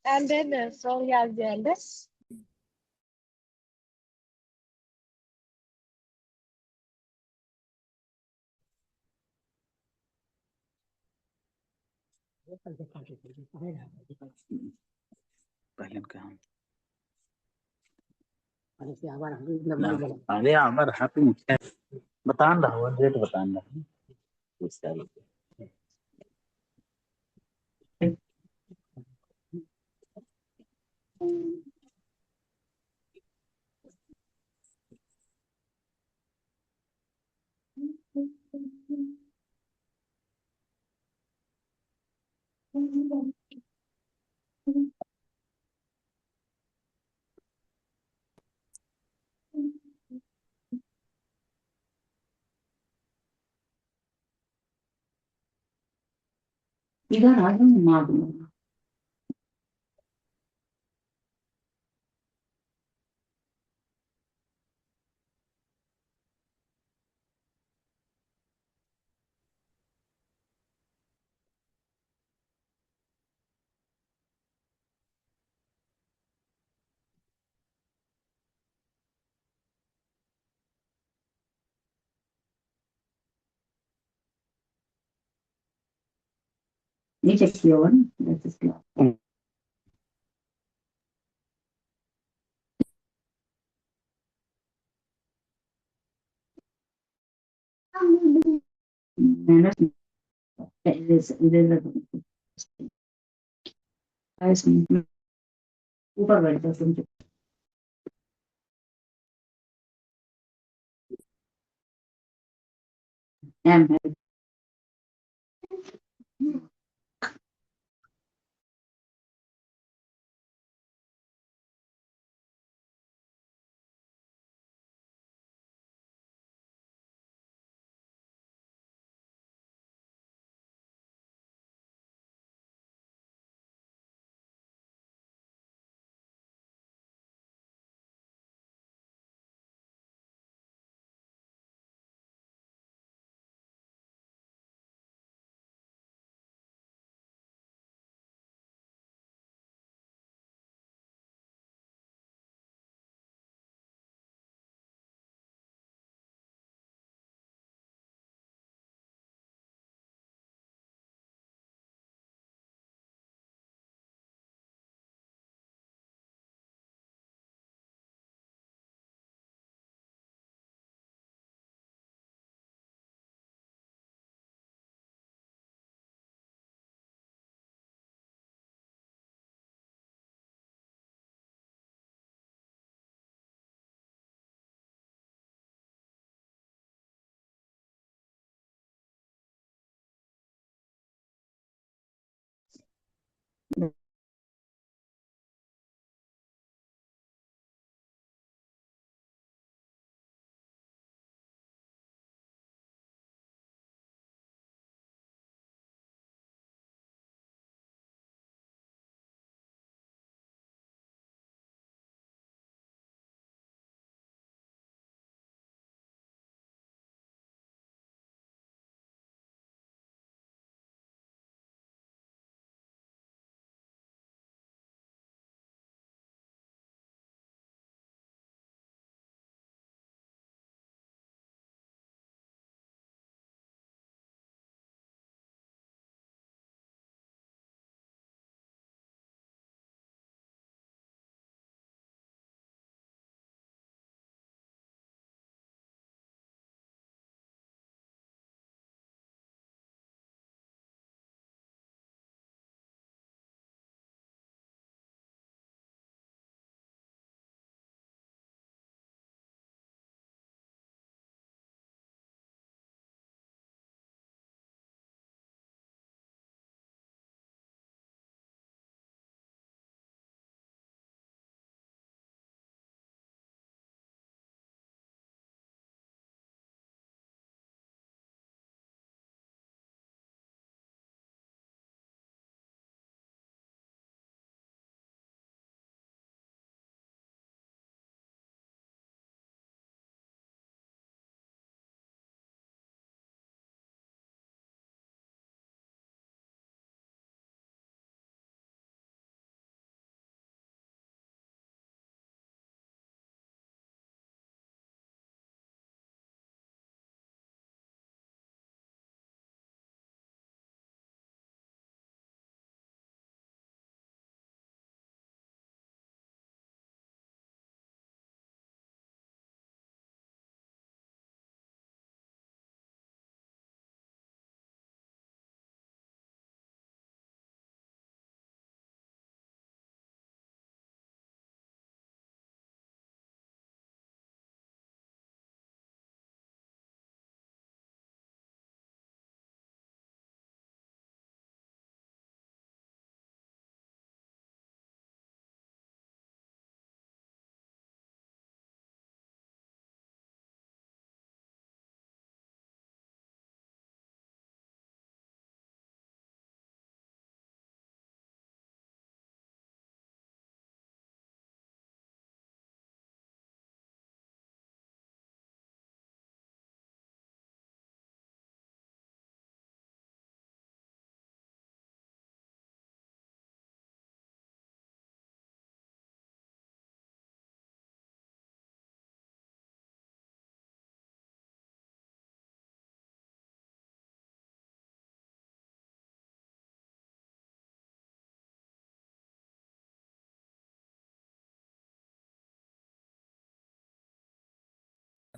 And then so he has the eldest. पहले कहाँ अरे आवर हैप्पी बतान रहा डेट बतान रहा इधर आ जाओ मार दूंगा नीचे की ओर ऊपर बैठ जाओ तुम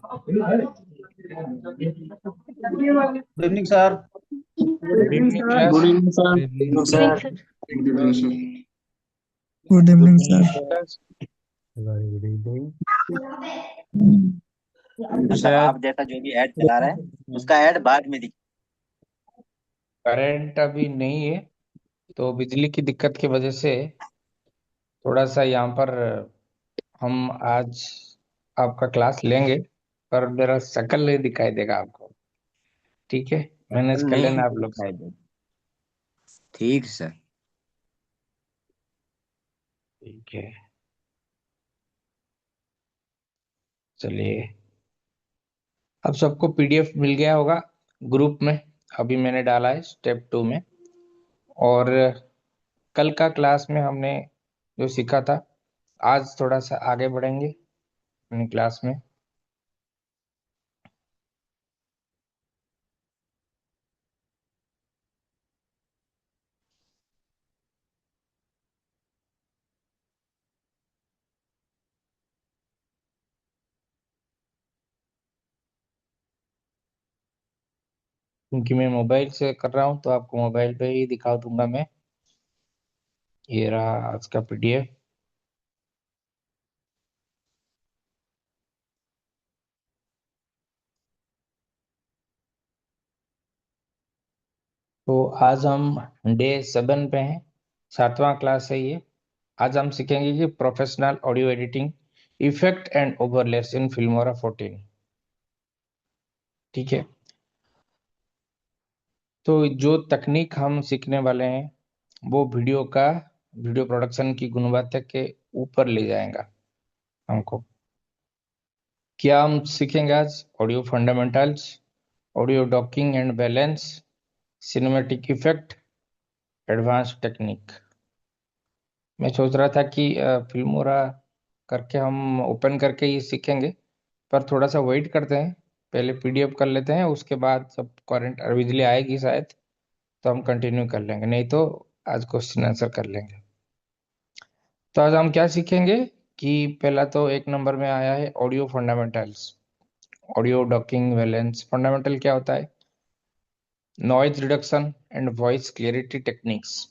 good evening sir. Good evening class. Good evening sir. Good evening Evening, sir. Good evening sir. Good evening sir. Class. Very good evening मतलब सर। आप जैसा जो भी ऐड चला रहे हैं उसका ऐड बाद में दिख। करंट अभी नहीं है, तो बिजली की दिक्कत की वजह से थोड़ा सा यहाँ पर हम आज आपका क्लास लेंगे, पर मेरा शक्ल नहीं दिखाई देगा आपको। ठीक है, मैनेज कर नहीं लेना आप लोग। दिखाई दे। ठीक सर। ठीक है, चलिए। अब सबको पीडीएफ मिल गया होगा ग्रुप में। अभी मैंने डाला है स्टेप 2 में। और कल का क्लास में हमने जो सीखा था, आज थोड़ा सा आगे बढ़ेंगे अपनी क्लास में। क्योंकि मैं मोबाइल से कर रहा हूँ तो आपको मोबाइल पे ही दिखा दूंगा मैं। ये रहा आज का पीडीएफ। तो आज हम डे 7 पे हैं, 7वां क्लास है ये। आज हम सीखेंगे कि professional audio editing, effect and overlays in Filmora 14। ठीक है, तो जो तकनीक हम सीखने वाले हैं वो वीडियो प्रोडक्शन की गुणवत्ता के ऊपर ले जाएगा हमको। क्या हम सीखेंगे आज? Audio fundamentals, audio docking and balance, cinematic effect, advance technique. मैं सोच रहा था कि फिल्मोरा करके हम ओपन करके ही सीखेंगे, पर थोड़ा सा वेट करते हैं। पहले पीडीएफ कर लेते हैं, उसके बाद जब करंट बिजली आएगी शायद तो हम कंटिन्यू कर लेंगे, नहीं तो आज क्वेश्चन आंसर कर लेंगे। तो आज हम क्या सीखेंगे कि पहला तो 1 नंबर में आया है audio fundamentals. Audio docking balance fundamental क्या होता है? Noise reduction and voice clarity techniques.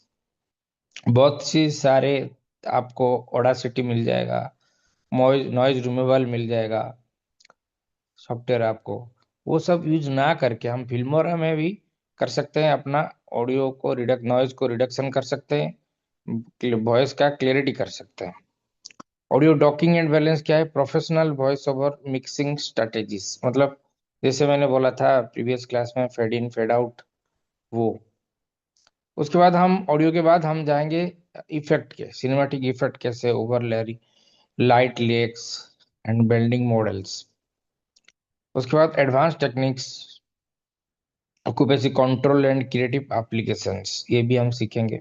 बहुत सी सारे आपको ऑडासिटी मिल जाएगा, नॉइज नॉइज रिमूवल मिल जाएगा सॉफ्टवेयर आपको। वो सब यूज ना करके हम फिल्मोरा में भी कर सकते हैं, अपना ऑडियो को नॉइज को रिडक्शन कर सकते हैं, वॉइस का क्लियरिटी कर सकते हैं। ऑडियो डॉकिंग एंड बैलेंस क्या है? Professional voice over mixing strategies. मतलब जैसे मैंने बोला था प्रीवियस क्लास में, फेड इन फेड आउट, वो। उसके बाद हम ऑडियो के बाद हम जाएंगे इफेक्ट के, सिनेमैटिक इफेक्ट कैसे, ओवरलेरी, light leaks and blending models. उसके बाद एडवांस टेक्निक्स, ऑक्यूपेसी कंट्रोल एंड क्रिएटिव एप्लीकेशंस, ये भी हम सीखेंगे।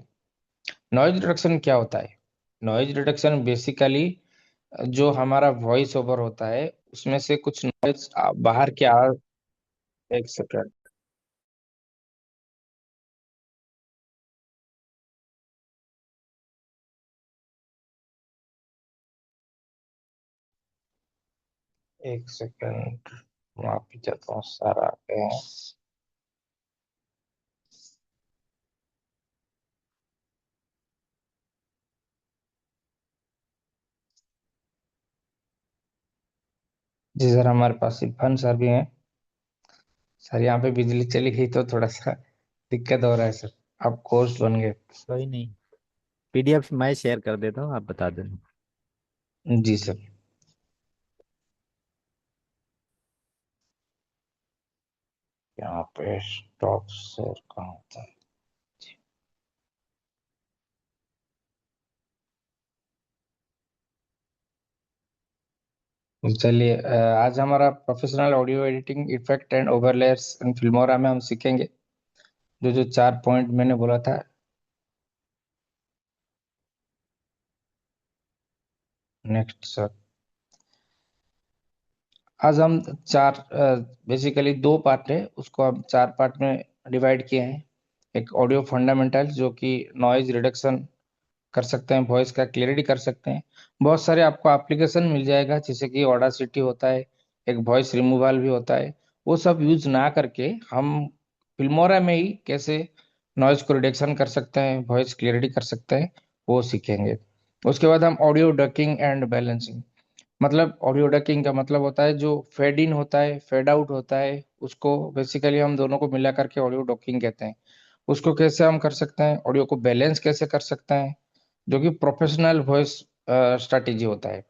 नॉइज रिडक्शन क्या होता है? नॉइज रिडक्शन बेसिकली जो हमारा वॉइस ओवर होता है उसमें से कुछ नॉइज बाहर के आ। एक सेकंड, एक सेकंड, माफी चाहता हूँ सर, आ गए हैं। जी सर, हमारे पास इरफान सर भी हैं। सर यहाँ पे बिजली चली गई तो थोड़ा सा दिक्कत हो रहा है सर। आप कोर्स बन गए। कोई नहीं, पीडीएफ मैं शेयर कर देता हूँ, आप बता देना। जी सर। यहाँ पे स्टॉप शेयर कहाँ होता है? चलिए, आज हमारा professional audio editing, effect and overlays in Filmora में हम सीखेंगे जो जो 4 पॉइंट मैंने बोला था। Next sir. आज हम चार, बेसिकली 2 पार्ट है, उसको हम 4 पार्ट में डिवाइड किए हैं। एक ऑडियो फंडामेंटल्स जो कि नॉइज रिडक्शन कर सकते हैं, वॉइस का क्लियरिटी कर सकते हैं। बहुत सारे आपको एप्लीकेशन मिल जाएगा जैसे कि ऑडासिटी होता है, एक वॉइस रिमूवल भी होता है, वो सब यूज ना करके हम फिल्मोरा में ही कैसे नॉइज को रिडक्शन कर सकते हैं, वॉइस क्लियरिटी कर सकते हैं, वो सीखेंगे। उसके बाद हम ऑडियो डकिंग एंड बैलेंसिंग, मतलब ऑडियो डकिंग का मतलब होता है जो फेड इन होता है, फेड आउट होता है, उसको बेसिकली हम दोनों को मिला करके ऑडियो डकिंग कहते हैं। उसको कैसे हम कर सकते हैं, ऑडियो को बैलेंस कैसे कर सकते हैं, जो कि प्रोफेशनल वॉइस स्ट्रेटेजी होता है।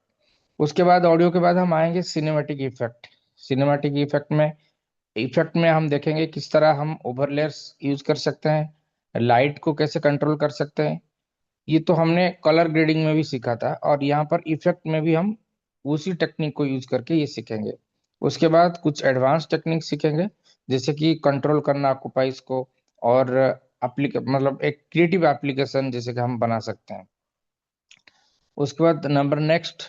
उसके बाद ऑडियो के बाद हम आएंगे सिनेमैटिक इफेक्ट। सिनेमैटिक इफेक्ट में हम देखेंगे किस तरह हम ओवरलेस यूज कर सकते हैं, लाइट को कैसे कंट्रोल कर सकते हैं। ये तो हमने कलर ग्रेडिंग में भी सीखा था, और यहाँ पर इफेक्ट में भी हम उसी टेक्निक को यूज करके ये सीखेंगे। उसके बाद कुछ एडवांस टेक्निक सीखेंगे, जैसे कि कंट्रोल करना ऑक्युपाइज को, और मतलब एक क्रिएटिव एप्लीकेशन जैसे कि हम बना सकते हैं। उसके बाद नंबर नेक्स्ट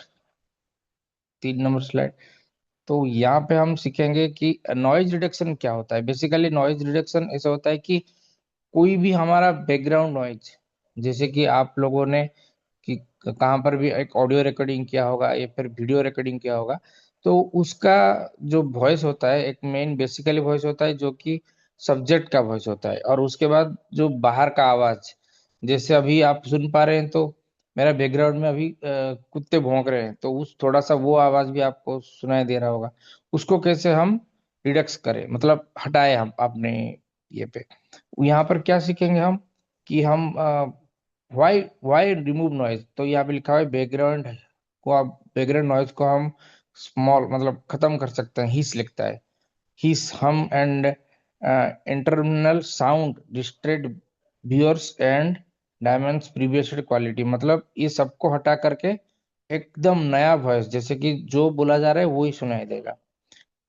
3 नंबर स्लाइड। तो यहाँ पे हम सीखेंगे कि नॉइज रिडक्शन क्या होता है। बेसिकली नॉइज रिडक्शन ऐसा होता है कि कोई भी हमारा बैकग्राउंड नॉइज, जैसे कि आप लोगों ने कि कहाँ पर भी एक ऑडियो रिकॉर्डिंग किया होगा या फिर वीडियो रिकॉर्डिंग किया होगा, तो उसका जो वॉइस होता है, एक मेन बेसिकली वॉइस होता है जो कि सब्जेक्ट का वॉइस होता है, और उसके बाद जो बाहर का आवाज, जैसे अभी आप सुन पा रहे हैं तो मेरा बैकग्राउंड में अभी कुत्ते भौंक रहे हैं, तो उस थोड़ा सा वो आवाज भी आपको सुनाई दे रहा होगा। उसको कैसे हम रिडक्स करें, मतलब हटाए हम अपने ये पे। यहाँ पर क्या सीखेंगे हम कि हम वाई रिमूव नॉइज, तो यहाँ पे लिखा हुआ है बैकग्राउंड नॉइज को हम स्मॉल मतलब खत्म कर सकते हैं। हिस लिखता है, hiss hum and internal sound distract viewers and diminish perceived quality, मतलब ये सबको हटा करके एकदम नया वॉइस, जैसे कि जो बोला जा रहा है वो ही सुनाई देगा।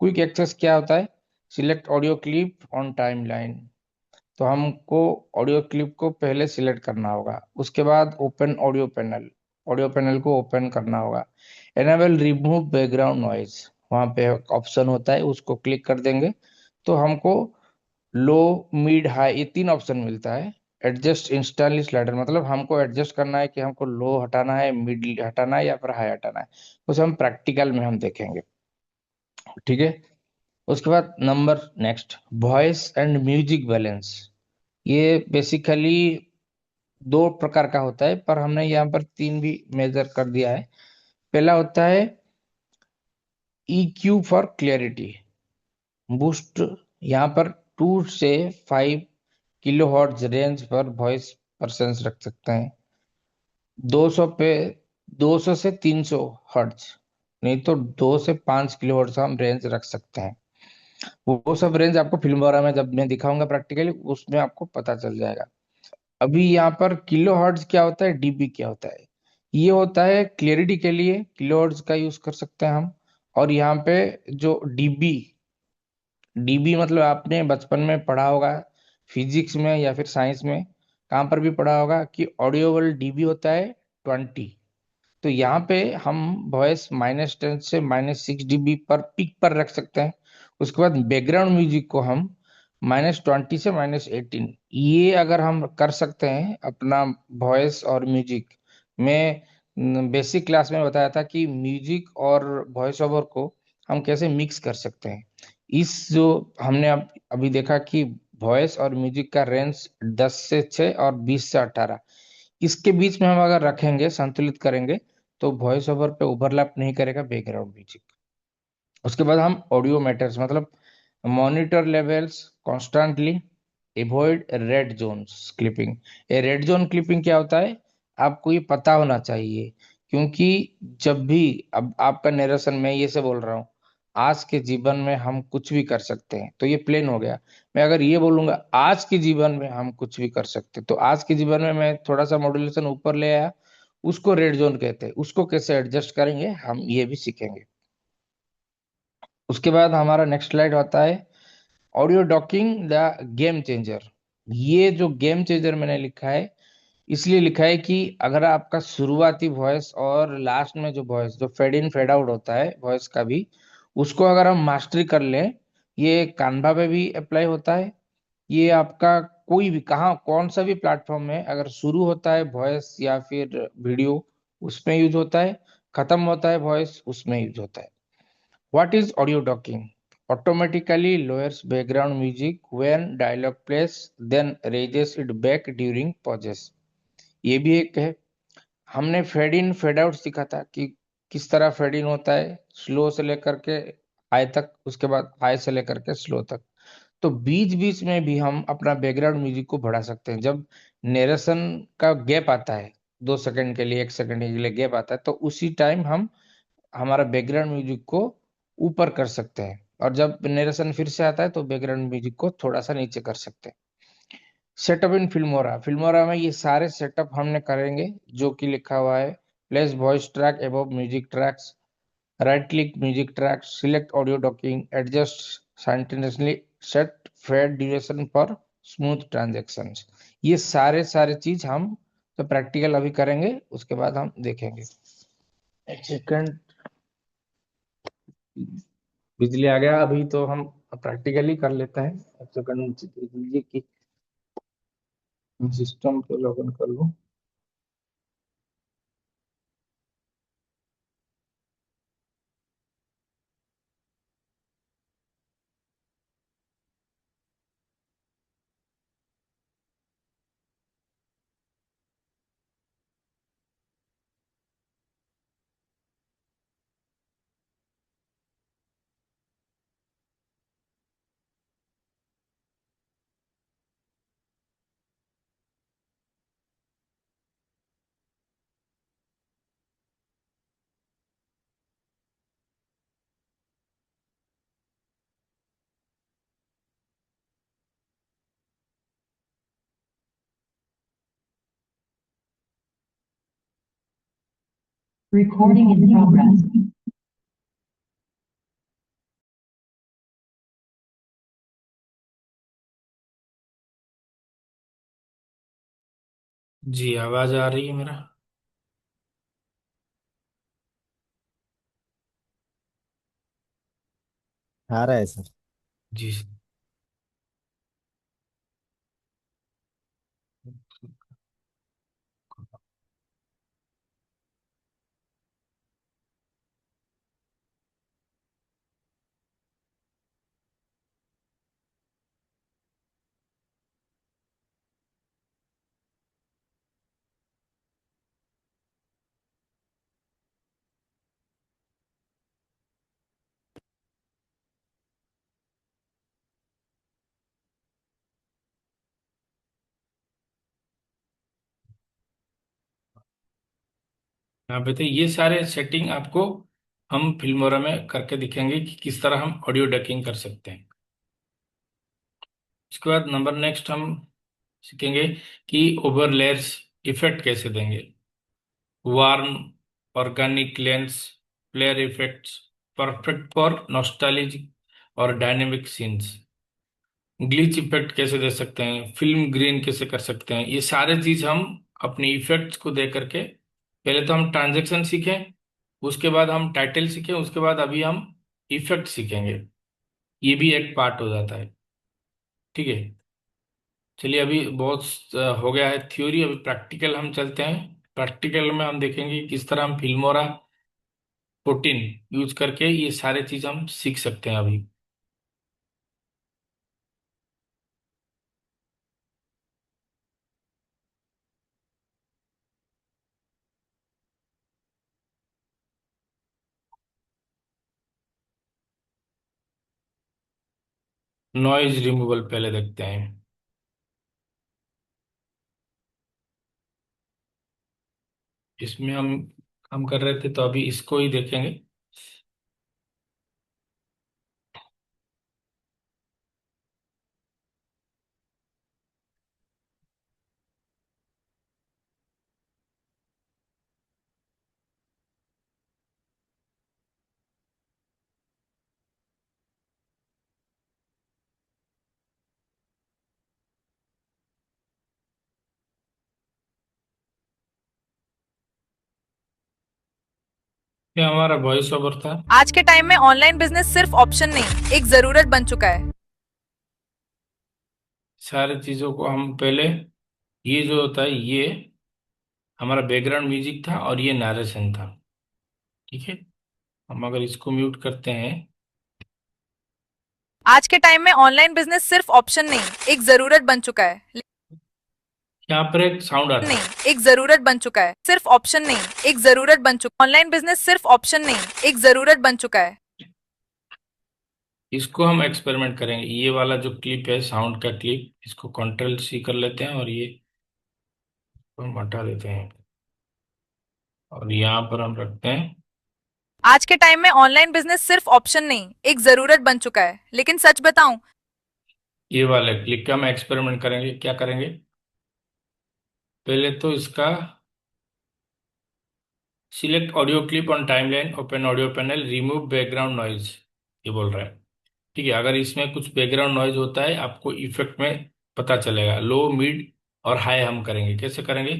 क्विक एक्सेस क्या होता है, select audio clip on timeline, तो हमको ऑडियो क्लिप को पहले सिलेक्ट करना होगा। उसके बाद ओपन ऑडियो पैनल को ओपन करना होगा। एनेबल रिमूव बैकग्राउंड नॉइज, वहां पे ऑप्शन होता है, उसको क्लिक कर देंगे तो हमको लो, मिड, हाई, ये 3 ऑप्शन मिलता है। एडजस्ट इंस्टेंटली स्लाइडर, मतलब हमको एडजस्ट करना है कि हमको लो हटाना है, मिड हटाना है, या फिर हाई हटाना है। उसे हम प्रैक्टिकल में हम देखेंगे, ठीक है। उसके बाद number next, voice and music balance. ये बेसिकली 2 प्रकार का होता है, पर हमने यहाँ पर 3 भी मेजर कर दिया है। पहला होता है EQ फॉर क्लियरिटी बूस्ट, यहाँ पर 2 से 5 kHz रेंज पर वॉइस परसेंस रख सकते हैं। 200 पे 200 से 300 हर्ट्ज, नहीं तो 2 से 5 kHz हम रेंज रख सकते हैं। वो सब रेंज आपको फिल्मोरा में जब मैं दिखाऊंगा प्रैक्टिकली, उसमें आपको पता चल जाएगा। अभी यहाँ पर किलो हर्ट्ज क्या होता है, डीबी क्या होता है, ये होता है क्लियरिटी के लिए किलो हर्ट्ज का यूज कर सकते हैं हम। और यहाँ पे जो डीबी, डीबी मतलब आपने बचपन में पढ़ा होगा, फिजिक्स में या फिर साइंस में, कहाँ पर भी पढ़ा होगा कि ऑडियोबल डीबी होता है 20। तो यहाँ पे हम वॉइस -10 से -6 dB पर पीक पर रख सकते हैं। उसके बाद बैकग्राउंड म्यूजिक को हम -20 से -18, ये अगर हम कर सकते हैं अपना वॉइस और म्यूजिक में। बेसिक क्लास में बताया था कि म्यूजिक और वॉइस ओवर को हम कैसे मिक्स कर सकते हैं। इस जो हमने अभी देखा कि वॉइस और म्यूजिक का रेंज 10 से 6 और 20 से 18, इसके बीच में हम अगर रखेंगे, संतुलित करेंगे, तो वॉइस ओवर पे ओवरलैप नहीं करेगा बैकग्राउंड म्यूजिक। उसके बाद हम ऑडियो मैटर्स, मतलब monitor levels constantly, avoid red zones clipping. ये रेड जोन क्लिपिंग क्या होता है, आपको ये पता होना चाहिए, क्योंकि जब भी, अब आपका नरेशन मैं ये से बोल रहा हूँ, आज के जीवन में हम कुछ भी कर सकते हैं, तो ये प्लेन हो गया। मैं अगर ये बोलूंगा आज के जीवन में हम कुछ भी कर सकते हैं, तो आज के जीवन में मैं थोड़ा सा मॉड्यूलेशन ऊपर ले आया, उसको रेड जोन कहते हैं। उसको कैसे एडजस्ट करेंगे हम ये भी सीखेंगे। उसके बाद हमारा नेक्स्ट स्लाइड होता है audio docking the game changer. ये जो गेम चेंजर मैंने लिखा है, इसलिए लिखा है कि अगर आपका शुरुआती वॉइस और लास्ट में जो वॉइस, जो फेड इन फेड आउट होता है वॉइस का भी, उसको अगर हम मास्टरी कर लें, ये कानवा पे भी अप्लाई होता है। ये आपका कोई भी, कहाँ कौन सा भी प्लेटफॉर्म में अगर शुरू होता है वॉइस या फिर वीडियो, उसमें यूज होता है, खत्म होता है वॉइस, उसमें यूज होता है। What is audio ducking? Automatically lowers background music when dialogue plays, then raises it back during pauses. ये भी एक है। हमने फेड इन फेड आउट सीखा था कि किस तरह फेड इन होता है, स्लो से लेकर के हाई तक, उसके बाद हाई से लेकर के स्लो तक। तो बीच बीच में भी हम अपना बैकग्राउंड म्यूजिक को बढ़ा सकते हैं। जब नरेशन का गैप आता है, 2 सेकंड के लिए, 1 सेकंड के लिए गैप आता है, तो उसी टाइम हम हमारा बैकग्राउंड म्यूजिक को ऊपर कर सकते हैं, और जब नरेशन फिर से आता है तो बैकग्राउंड म्यूजिक को थोड़ा सा नीचे कर सकते हैं। सेटअप इन फिल्मोरा, फिल्मोरा में ये सारे सेटअप हमने करेंगे जो कि लिखा हुआ है। Place voice track above music tracks, right click music track, select audio docking, adjust simultaneously, set fade duration for smooth transactions. ये सारे सारे चीज हम तो प्रैक्टिकल अभी करेंगे, उसके बाद हम देखेंगे। एक सेकंड, बिजली आ गया। अभी तो हम प्रैक्टिकली कर लेते हैं। एक सेकंड मुझे दे दीजिए कि सिस्टम पे लॉगिन कर लूं। Recording in progress. जी, आवाज आ रही है मेरा? आ रहा है सर। जी। यहाँ पे तो ये सारे सेटिंग आपको हम फिल्मोरा में करके दिखेंगे कि किस तरह हम ऑडियो डकिंग कर सकते हैं। इसके बाद नंबर नेक्स्ट हम सीखेंगे कि ओवरलेयर्स इफेक्ट कैसे देंगे। Warm, organic lens, flare effects, perfect for nostalgic और डायनेमिक सीन्स। ग्लिच इफेक्ट कैसे दे सकते हैं, फिल्म ग्रीन कैसे कर सकते हैं, ये सारे चीज हम अपने इफेक्ट्स को दे करके, पहले तो हम ट्रांजेक्शन सीखें, उसके बाद हम टाइटल सीखें, उसके बाद अभी हम इफेक्ट सीखेंगे। ये भी एक पार्ट हो जाता है। ठीक है, चलिए अभी बहुत हो गया है थ्योरी, अभी प्रैक्टिकल हम चलते हैं। प्रैक्टिकल में हम देखेंगे किस तरह हम फिल्मोरा 14 यूज करके ये सारे चीज हम सीख सकते हैं अभी। नॉइज रिमूवल पहले देखते हैं। इसमें हम कर रहे थे तो अभी इसको ही देखेंगे। ये हमारा वॉइस ओवर था। आज के टाइम में ऑनलाइन बिजनेस सिर्फ ऑप्शन नहीं, एक जरूरत बन चुका है। सारी चीजों को हम पहले, ये जो होता है ये हमारा बैकग्राउंड म्यूजिक था और ये नरेशन था। ठीक है, हम अगर इसको म्यूट करते हैं, आज के टाइम में ऑनलाइन बिजनेस सिर्फ ऑप्शन नहीं, एक जरूरत बन चुका है। यहाँ पर एक साउंड आता है। नहीं, एक जरूरत बन चुका है। सिर्फ ऑप्शन नहीं, एक जरूरत बन चुका। ऑनलाइन बिजनेस सिर्फ ऑप्शन नहीं, एक जरूरत बन चुका है। इसको हम एक्सपेरिमेंट करेंगे। ये वाला जो क्लिप है, साउंड का क्लिप, इसको कंट्रोल सी कर लेते हैं और ये हम हटा देते हैं और यहाँ पर हम रखते हैं। आज के टाइम में ऑनलाइन बिजनेस सिर्फ ऑप्शन नहीं, एक जरूरत बन चुका है। लेकिन सच बताऊं, ये वाले क्लिप का हम एक्सपेरिमेंट करेंगे। क्या करेंगे, पहले तो इसका select audio clip on timeline, open audio panel, remove background noise, ये बोल रहा है। ठीक है, अगर इसमें कुछ बैकग्राउंड नॉइज होता है आपको इफेक्ट में पता चलेगा। लो, मिड और हाई हम करेंगे। कैसे करेंगे,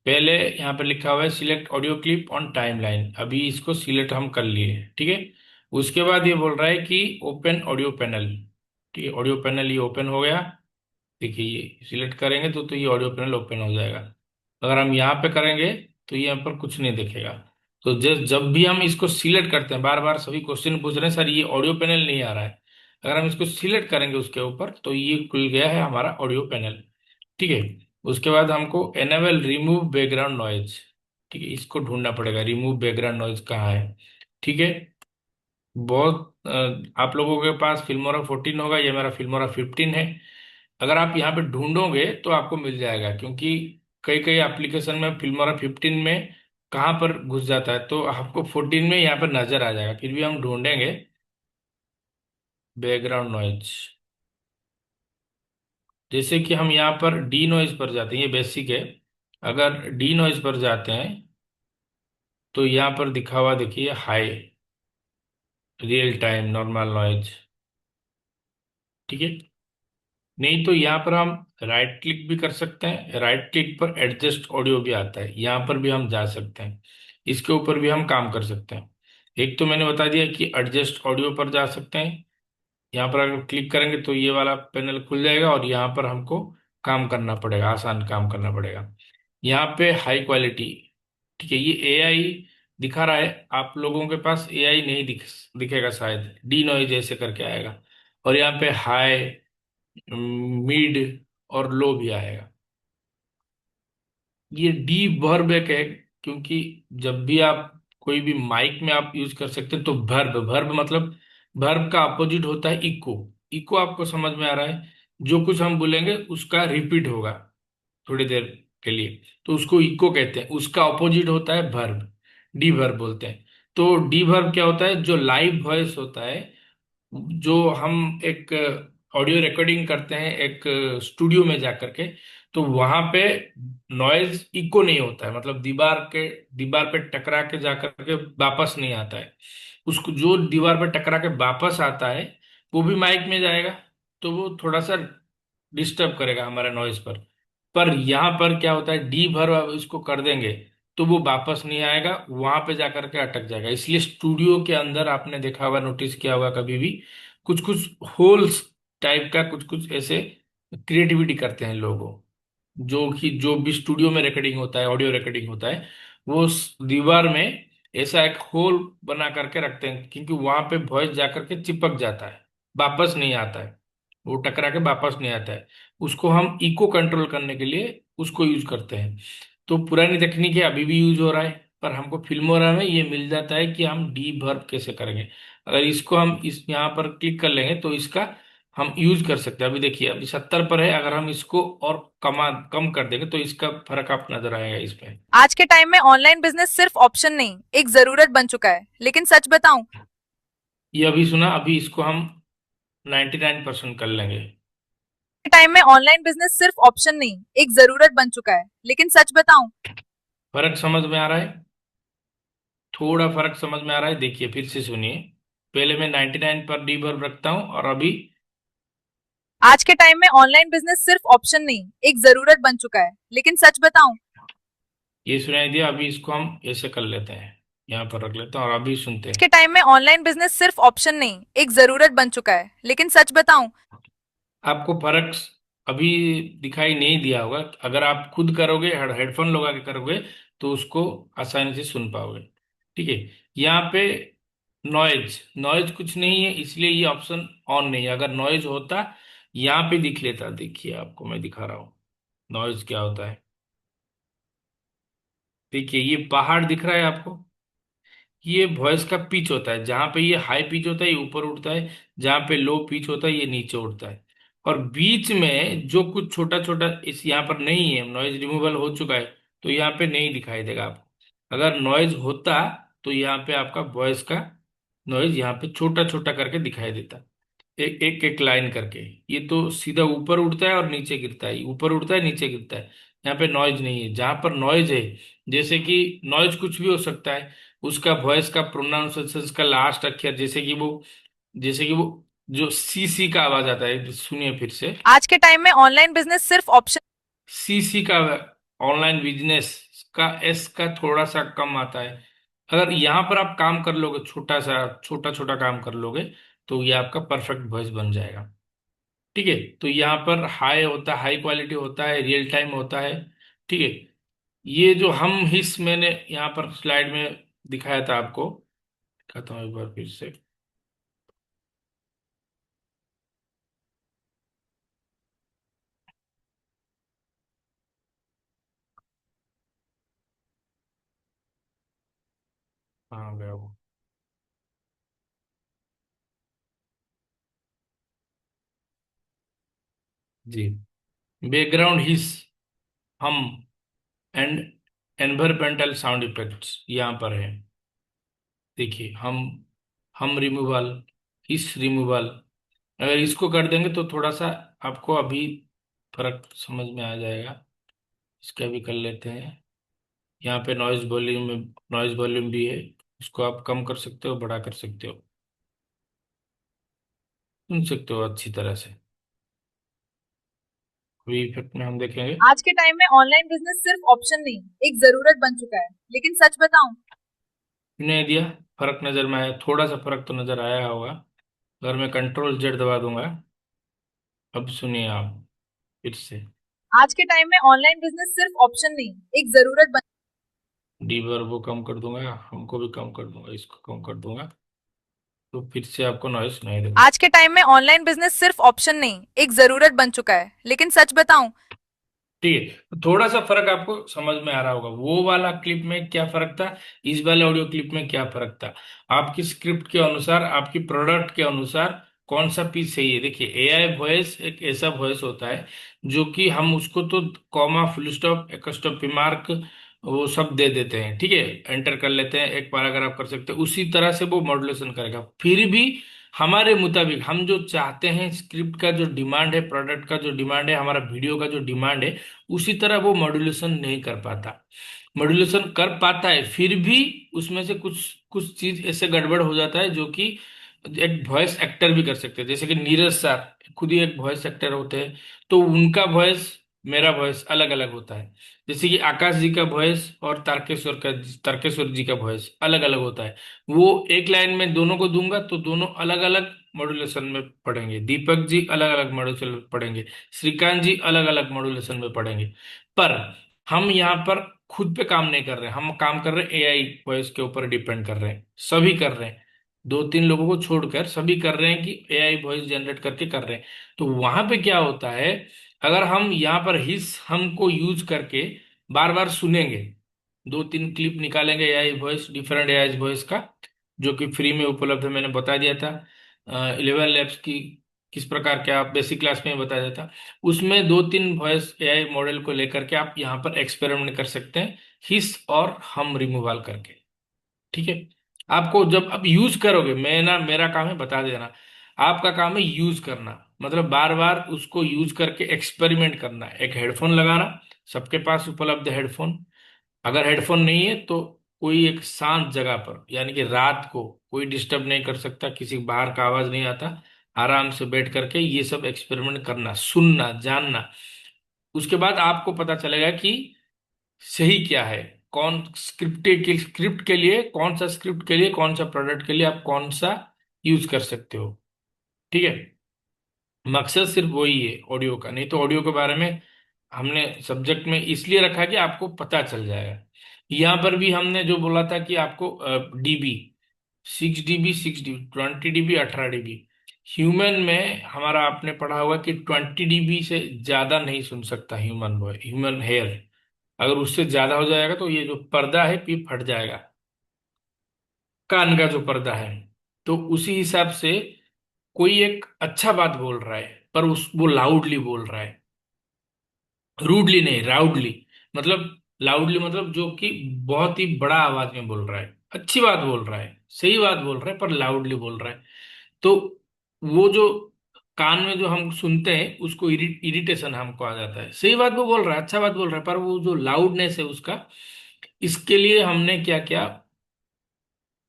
पहले यहाँ पे लिखा हुआ है select audio clip on timeline, अभी इसको सिलेक्ट हम कर लिए। ठीक है, उसके बाद ये बोल रहा है कि ओपन ऑडियो पैनल। ठीक है, ऑडियो पैनल ये ओपन हो गया। देखिए, ये सिलेक्ट करेंगे तो ये ऑडियो पैनल ओपन हो जाएगा। अगर हम यहाँ पे करेंगे तो यहाँ पर कुछ नहीं दिखेगा। तो जब भी हम इसको सिलेक्ट करते हैं, बार बार सभी क्वेश्चन पूछ रहे हैं सर ये ऑडियो पैनल नहीं आ रहा है, अगर हम इसको सिलेक्ट करेंगे उसके ऊपर तो ये खुल गया है हमारा ऑडियो पैनल। ठीक है, उसके बाद हमको एनेबल रिमूव बैकग्राउंड नॉइज। ठीक है, इसको ढूंढना पड़ेगा, रिमूव बैकग्राउंड नॉइज कहाँ है। ठीक है, बहुत आप लोगों के पास फिल्मोरा 14 होगा, ये मेरा फिल्मोरा 15 है। अगर आप यहाँ पे ढूंढोगे तो आपको मिल जाएगा, क्योंकि कई कई एप्लीकेशन में फिल्मोरा 15 में कहाँ पर घुस जाता है, तो आपको 14 में यहाँ पर नजर आ जाएगा। फिर भी हम ढूंढेंगे बैकग्राउंड नॉइज। जैसे कि हम यहाँ पर डी नॉइज पर जाते हैं, ये बेसिक है। अगर डी नॉइज पर जाते हैं तो यहाँ पर दिखा हुआ देखिए high, real time, normal noise. ठीक है, नहीं तो यहाँ पर हम राइट क्लिक भी कर सकते हैं। राइट क्लिक पर एडजस्ट ऑडियो भी आता है, यहाँ पर भी हम जा सकते हैं, इसके ऊपर भी हम काम कर सकते हैं। एक तो मैंने बता दिया कि एडजस्ट ऑडियो पर जा सकते हैं, यहाँ पर अगर क्लिक करेंगे तो ये वाला पैनल खुल जाएगा और यहाँ पर हमको काम करना पड़ेगा, आसान काम करना पड़ेगा। यहाँ पे हाई क्वालिटी। ठीक है, ये एआई दिखा रहा है, आप लोगों के पास एआई नहीं दिखेगा शायद, डी नॉइज ऐसे करके आएगा। और यहाँ पे हाई, मिड और लो भी आएगा। ये डी वर्ब एक है, क्योंकि जब भी आप कोई भी माइक में आप यूज कर सकते हैं तो वर्ब, वर्ब मतलब वर्ब का अपोजिट होता है इको। इको आपको समझ में आ रहा है, जो कुछ हम बोलेंगे उसका रिपीट होगा थोड़ी देर के लिए, तो उसको इको कहते हैं। उसका अपोजिट होता है वर्ब, डी वर्ब बोलते हैं। तो डी वर्ब क्या होता है, जो लाइव वॉइस होता है, जो हम एक ऑडियो रिकॉर्डिंग करते हैं एक स्टूडियो में जा करके, तो वहां पे नॉइज इको नहीं होता है, मतलब दीवार पे टकरा के जा करके वापस नहीं आता है। उसको जो दीवार पे टकरा के वापस आता है वो भी माइक में जाएगा, तो वो थोड़ा सा डिस्टर्ब करेगा हमारे नॉइज पर यहाँ पर क्या होता है, डी भर अब इसको कर देंगे तो वो वापस नहीं आएगा, वहां पे जाकर के अटक जाएगा। इसलिए स्टूडियो के अंदर आपने देखा होगा, नोटिस किया होगा कभी भी, कुछ कुछ होल्स टाइप का कुछ कुछ ऐसे क्रिएटिविटी करते हैं लोगों, जो कि जो भी स्टूडियो में रिकॉर्डिंग होता है, ऑडियो रिकॉर्डिंग होता है, वो उस दीवार में ऐसा एक होल बना करके रखते हैं, क्योंकि वहां पे वॉइस जाकर के चिपक जाता है, वापस नहीं आता है, वो टकरा के वापस नहीं आता है। उसको हम इको कंट्रोल करने के लिए उसको यूज करते हैं। तो पुरानी तकनीक है, अभी भी यूज हो रहा है, पर हमको फिल्मोरा में ये मिल जाता है कि हम डी वर्ब कैसे करेंगे। अगर इसको हम इस यहाँ पर क्लिक कर लेंगे तो इसका हम यूज कर सकते हैं। अभी देखिए, अभी 70 पर है, अगर हम इसको और कम कर देंगे तो इसका फर्क आप नजर आएगा इसमें। आज के टाइम में ऑनलाइन बिजनेस सिर्फ ऑप्शन नहीं, एक जरूरत बन चुका है। लेकिन सच बताऊं, ये अभी सुना, अभी इसको हम 99% कर लेंगे। के टाइम में ऑनलाइन बिजनेस सिर्फ ऑप्शन नहीं, एक जरूरत बन चुका है। लेकिन सच बताऊं, फर्क समझ में आ रहा है, थोड़ा फर्क समझ में आ रहा है। देखिए फिर से सुनिए, पहले मैं 99 पर डी वर्ब रखता हूँ और अभी आज के टाइम में ऑनलाइन बिजनेस सिर्फ ऑप्शन नहीं, एक जरूरत बन चुका है। लेकिन सच बताऊं, ये सुनाई दिया। अभी इसको हम ऐसे कर लेते हैं, यहाँ पर रख लेते हैं और अभी सुनते आज हैं। के टाइम में ऑनलाइन बिजनेस सिर्फ ऑप्शन नहीं, एक जरूरत बन चुका है। लेकिन सच बताऊं, आपको फर्क अभी दिखाई नहीं दिया होगा, अगर आप खुद करोगे, हेडफोन लगा के करोगे तो उसको आसानी से सुन पाओगे। ठीक है, यहाँ पे नॉइज, नॉइज कुछ नहीं है, इसलिए ये ऑप्शन ऑन नहीं है। अगर नॉइज होता यहाँ पे दिख लेता। देखिए आपको मैं दिखा रहा हूँ नॉइज क्या होता है। देखिए ये पहाड़ दिख रहा है आपको, ये वॉइस का पिच होता है। जहां पे ये हाई पिच होता है ये ऊपर उठता है, जहां पे लो पिच होता है ये नीचे उठता है। और बीच में जो कुछ छोटा छोटा इस यहाँ पर नहीं है, नॉइज रिमूवल हो चुका है, तो यहाँ पे नहीं दिखाई देगा आपको। अगर नॉइज होता तो यहाँ पे आपका वॉइस का नॉइज यहाँ पे छोटा छोटा करके दिखाई देता, एक एक एक लाइन करके। ये तो सीधा ऊपर उठता है और नीचे गिरता है, ऊपर उठता है नीचे गिरता है। यहाँ पे नॉइज नहीं है। जहां पर नॉइज है, जैसे कि नॉइज कुछ भी हो सकता है, उसका वॉइस का प्रोनाउंसिएशन का लास्ट अक्षर, जैसे कि वो जो सी सी का आवाज आता है, सुनिए फिर से। आज के टाइम में ऑनलाइन बिजनेस सिर्फ ऑप्शन सी सी का ऑनलाइन बिजनेस का एस का थोड़ा सा कम आता है। अगर यहाँ पर आप काम कर लोगे, छोटा छोटा काम कर लोगे, तो ये आपका परफेक्ट वॉइस बन जाएगा। ठीक है, तो यहाँ पर हाई होता है, हाई क्वालिटी होता है, रियल टाइम होता है। ठीक है, ये जो हम हिस्स मैंने यहाँ पर स्लाइड में दिखाया था आपको, दिखाता हूँ एक बार फिर से। हाँ गया वो। जी, बैकग्राउंड हिस्स, हम एंड एनवायरमेंटल साउंड इफेक्ट्स यहाँ पर है। देखिए हम रिमूवल, हिस रिमूवल, अगर इसको कर देंगे तो थोड़ा सा आपको अभी फर्क समझ में आ जाएगा। इसका भी कर लेते हैं। यहाँ पे नॉइज वॉल्यूम भी है, उसको आप कम कर सकते हो, बड़ा कर सकते हो, सुन सकते हो अच्छी तरह से। अभी इफेक्ट में हम देखेंगे। आज के टाइम में ऑनलाइन बिजनेस सिर्फ ऑप्शन नहीं एक जरूरत बन चुका है। लेकिन सच बताऊं, नहीं दिया, फर्क नजर में आया, थोड़ा सा फर्क तो नजर आया होगा। अगर मैं कंट्रोल जेड दबा दूंगा, अब सुनिए आप फिर से। आज के टाइम में ऑनलाइन बिजनेस सिर्फ ऑप्शन नहीं एक जरूरत बन डीबर वो कम कर दूंगा, हमको भी कम कर दूंगा, इसको कम कर दूंगा, तो फिर से आपको नॉइस नहीं देगा। आज के टाइम में ऑनलाइन बिजनेस सिर्फ ऑप्शन नहीं एक जरूरत बन चुका है। लेकिन सच बताऊं, ठीक है, तो थोड़ा सा फर्क आपको समझ में आ रहा होगा। वो वाला क्लिप में क्या फर्क था, इस वाले ऑडियो क्लिप में क्या फर्क था, आपकी स्क्रिप्ट के अनुसार, आपकी प्रोडक्ट के अनुसार कौन सा पीस सही है। देखिए एआई वॉइस एक ऐसा वॉइस होता है जो कि हम उसको तो comma, full stop, apostrophe mark, वो सब दे देते हैं। ठीक है, एंटर कर लेते हैं, एक पैराग्राफ कर सकते हैं, उसी तरह से वो मॉड्यूलेशन करेगा। फिर भी हमारे मुताबिक हम जो चाहते हैं, स्क्रिप्ट का जो डिमांड है, प्रोडक्ट का जो डिमांड है, हमारा वीडियो का जो डिमांड है, उसी तरह वो मॉड्यूलेशन नहीं कर पाता। मॉड्यूलेशन कर पाता है, फिर भी उसमें से कुछ कुछ चीज ऐसे गड़बड़ हो जाता है जो कि एक वॉइस एक्टर भी कर सकते हैं। जैसे कि नीरज सर खुद ही एक वॉइस एक्टर होते हैं, तो उनका वॉइस, मेरा वॉइस अलग अलग होता है। जैसे कि आकाश जी का वॉइस और तारकेश्वर जी का वॉइस अलग अलग होता है। वो एक लाइन में दोनों को दूंगा तो दोनों अलग अलग मॉड्यूलेशन में पढ़ेंगे। दीपक जी अलग अलग मॉड्यूलेशन में पढ़ेंगे, श्रीकांत जी अलग अलग मॉड्यूलेशन में पढ़ेंगे। पर हम यहाँ पर खुद पे काम नहीं कर रहे हैं, हम काम कर रहे हैं एआई वॉइस के ऊपर डिपेंड कर रहे हैं। सभी कर रहे हैं, दो तीन लोगों को छोड़कर सभी कर रहे हैं कि एआई वॉइस जनरेट करके कर रहे हैं। तो वहां पे क्या होता है, अगर हम यहाँ पर हिस हमको यूज करके बार बार सुनेंगे, दो तीन क्लिप निकालेंगे AI voice, different AI voice का, जो कि फ्री में उपलब्ध है, मैंने बता दिया था। 11 लैब्स की किस प्रकार के आप बेसिक क्लास में ही बता दिया था। उसमें दो तीन वॉइस एआई मॉडल को लेकर के आप यहाँ पर एक्सपेरिमेंट कर सकते हैं, हिस और हम रिमूवल करके। ठीक है, आपको जब आप यूज करोगे, मैं ना, मेरा काम है बता देना, आपका काम है यूज करना, मतलब बार बार उसको यूज करके एक्सपेरिमेंट करना। एक हेडफोन लगाना, सबके पास उपलब्ध है हेडफोन। अगर हेडफोन नहीं है तो कोई एक शांत जगह पर, यानी कि रात को कोई डिस्टर्ब नहीं कर सकता, किसी बाहर का आवाज नहीं आता, आराम से बैठ करके ये सब एक्सपेरिमेंट करना, सुनना, जानना। उसके बाद आपको पता चलेगा कि सही क्या है, कौन स्क्रिप्ट के लिए, कौन सा स्क्रिप्ट के लिए, कौन सा प्रोडक्ट के लिए आप कौन सा यूज कर सकते हो। ठीक है, मकसद सिर्फ वही है ऑडियो का। नहीं तो ऑडियो के बारे में हमने सब्जेक्ट में इसलिए रखा कि आपको पता चल जाएगा। यहाँ पर भी हमने जो बोला था कि आपको dB, 6 dB, 6 dB, 20 dB, 18 dB। Human में हमारा आपने पढ़ा होगा कि 20 dB से ज्यादा नहीं सुन सकता ह्यूमन हेयर। अगर उससे ज्यादा हो जाएगा तो ये जो पर्दा है ये फट जाएगा, कान का जो पर्दा है। तो उसी हिसाब से कोई एक अच्छा बात बोल रहा है पर उस वो लाउडली बोल रहा है, रूडली नहीं, लाउडली। मतलब लाउडली मतलब जो कि बहुत ही बड़ा आवाज में बोल रहा है, अच्छी बात बोल रहा है, सही बात बोल रहा है पर लाउडली बोल रहा है। तो वो जो कान में जो हम सुनते हैं उसको इरिटेशन हमको आ जाता है। सही बात वो बोल रहा है, अच्छा बात बोल रहा है, पर वो जो लाउडनेस है उसका, इसके लिए हमने क्या किया,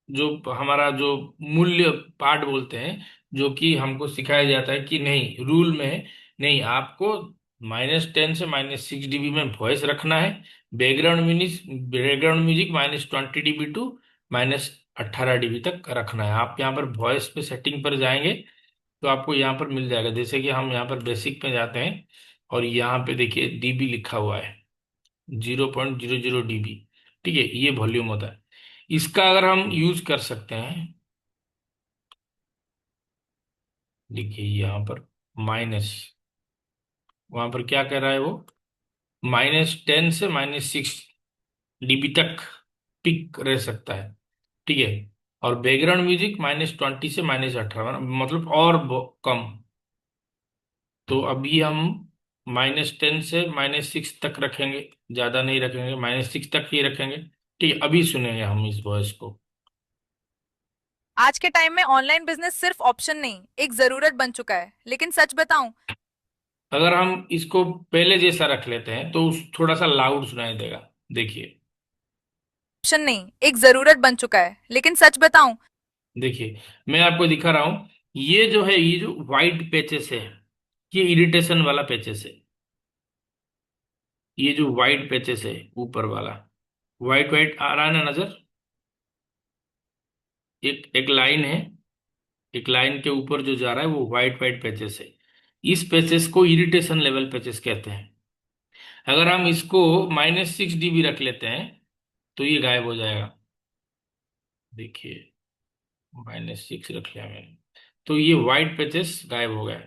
जो हमारा जो मूल्य पाठ बोलते हैं, जो कि हमको सिखाया जाता है कि नहीं, रूल में है, नहीं आपको -10 से -6 dB में वॉइस रखना है। Background music -20 dB to -18 dB तक रखना है। आप यहाँ पर वॉइस पे सेटिंग पर जाएंगे तो आपको यहाँ पर मिल जाएगा। जैसे कि हम यहाँ पर बेसिक पे जाते हैं और यहाँ पे देखिए डीबी लिखा हुआ है, 0.00 dB। ठीक है, ये वॉल्यूम होता है। इसका अगर हम यूज कर सकते हैं, देखिए यहाँ पर माइनस, वहां पर क्या कह रहा है वो, -10 से -6 dB तक पिक रह सकता है। ठीक है, और बैकग्राउंड म्यूजिक -20 से -18, मतलब और कम। तो अभी हम -10 से -6 तक रखेंगे, ज्यादा नहीं रखेंगे, -6 तक ही रखेंगे। ठीक है, अभी सुनेंगे हम इस वॉइस को। आज के टाइम में ऑनलाइन बिजनेस सिर्फ ऑप्शन नहीं, एक जरूरत बन चुका है। लेकिन सच बताऊं, अगर हम इसको पहले जैसा रख लेते हैं तो थोड़ा सा लाउड सुनाई देगा। देखिए, ऑप्शन नहीं, एक जरूरत बन चुका है। लेकिन सच बताऊं, देखिए मैं आपको दिखा रहा हूं, ये जो है, ये जो व्हाइट पैचेस है, ये इरिटेशन वाला पैचेस है। ये जो व्हाइट पैचेस है ऊपर वाला, व्हाइट व्हाइट आ रहा है ना नजर, एक एक लाइन है, एक लाइन के ऊपर जो जा रहा है वो व्हाइट व्हाइट पैचेस है। इस पैचेस को इरिटेशन लेवल पैचेस कहते हैं। अगर हम इसको -6 dB रख लेते हैं तो ये गायब हो जाएगा। देखिए, -6 रख लिया मैंने, तो ये व्हाइट पैचेस गायब हो गए।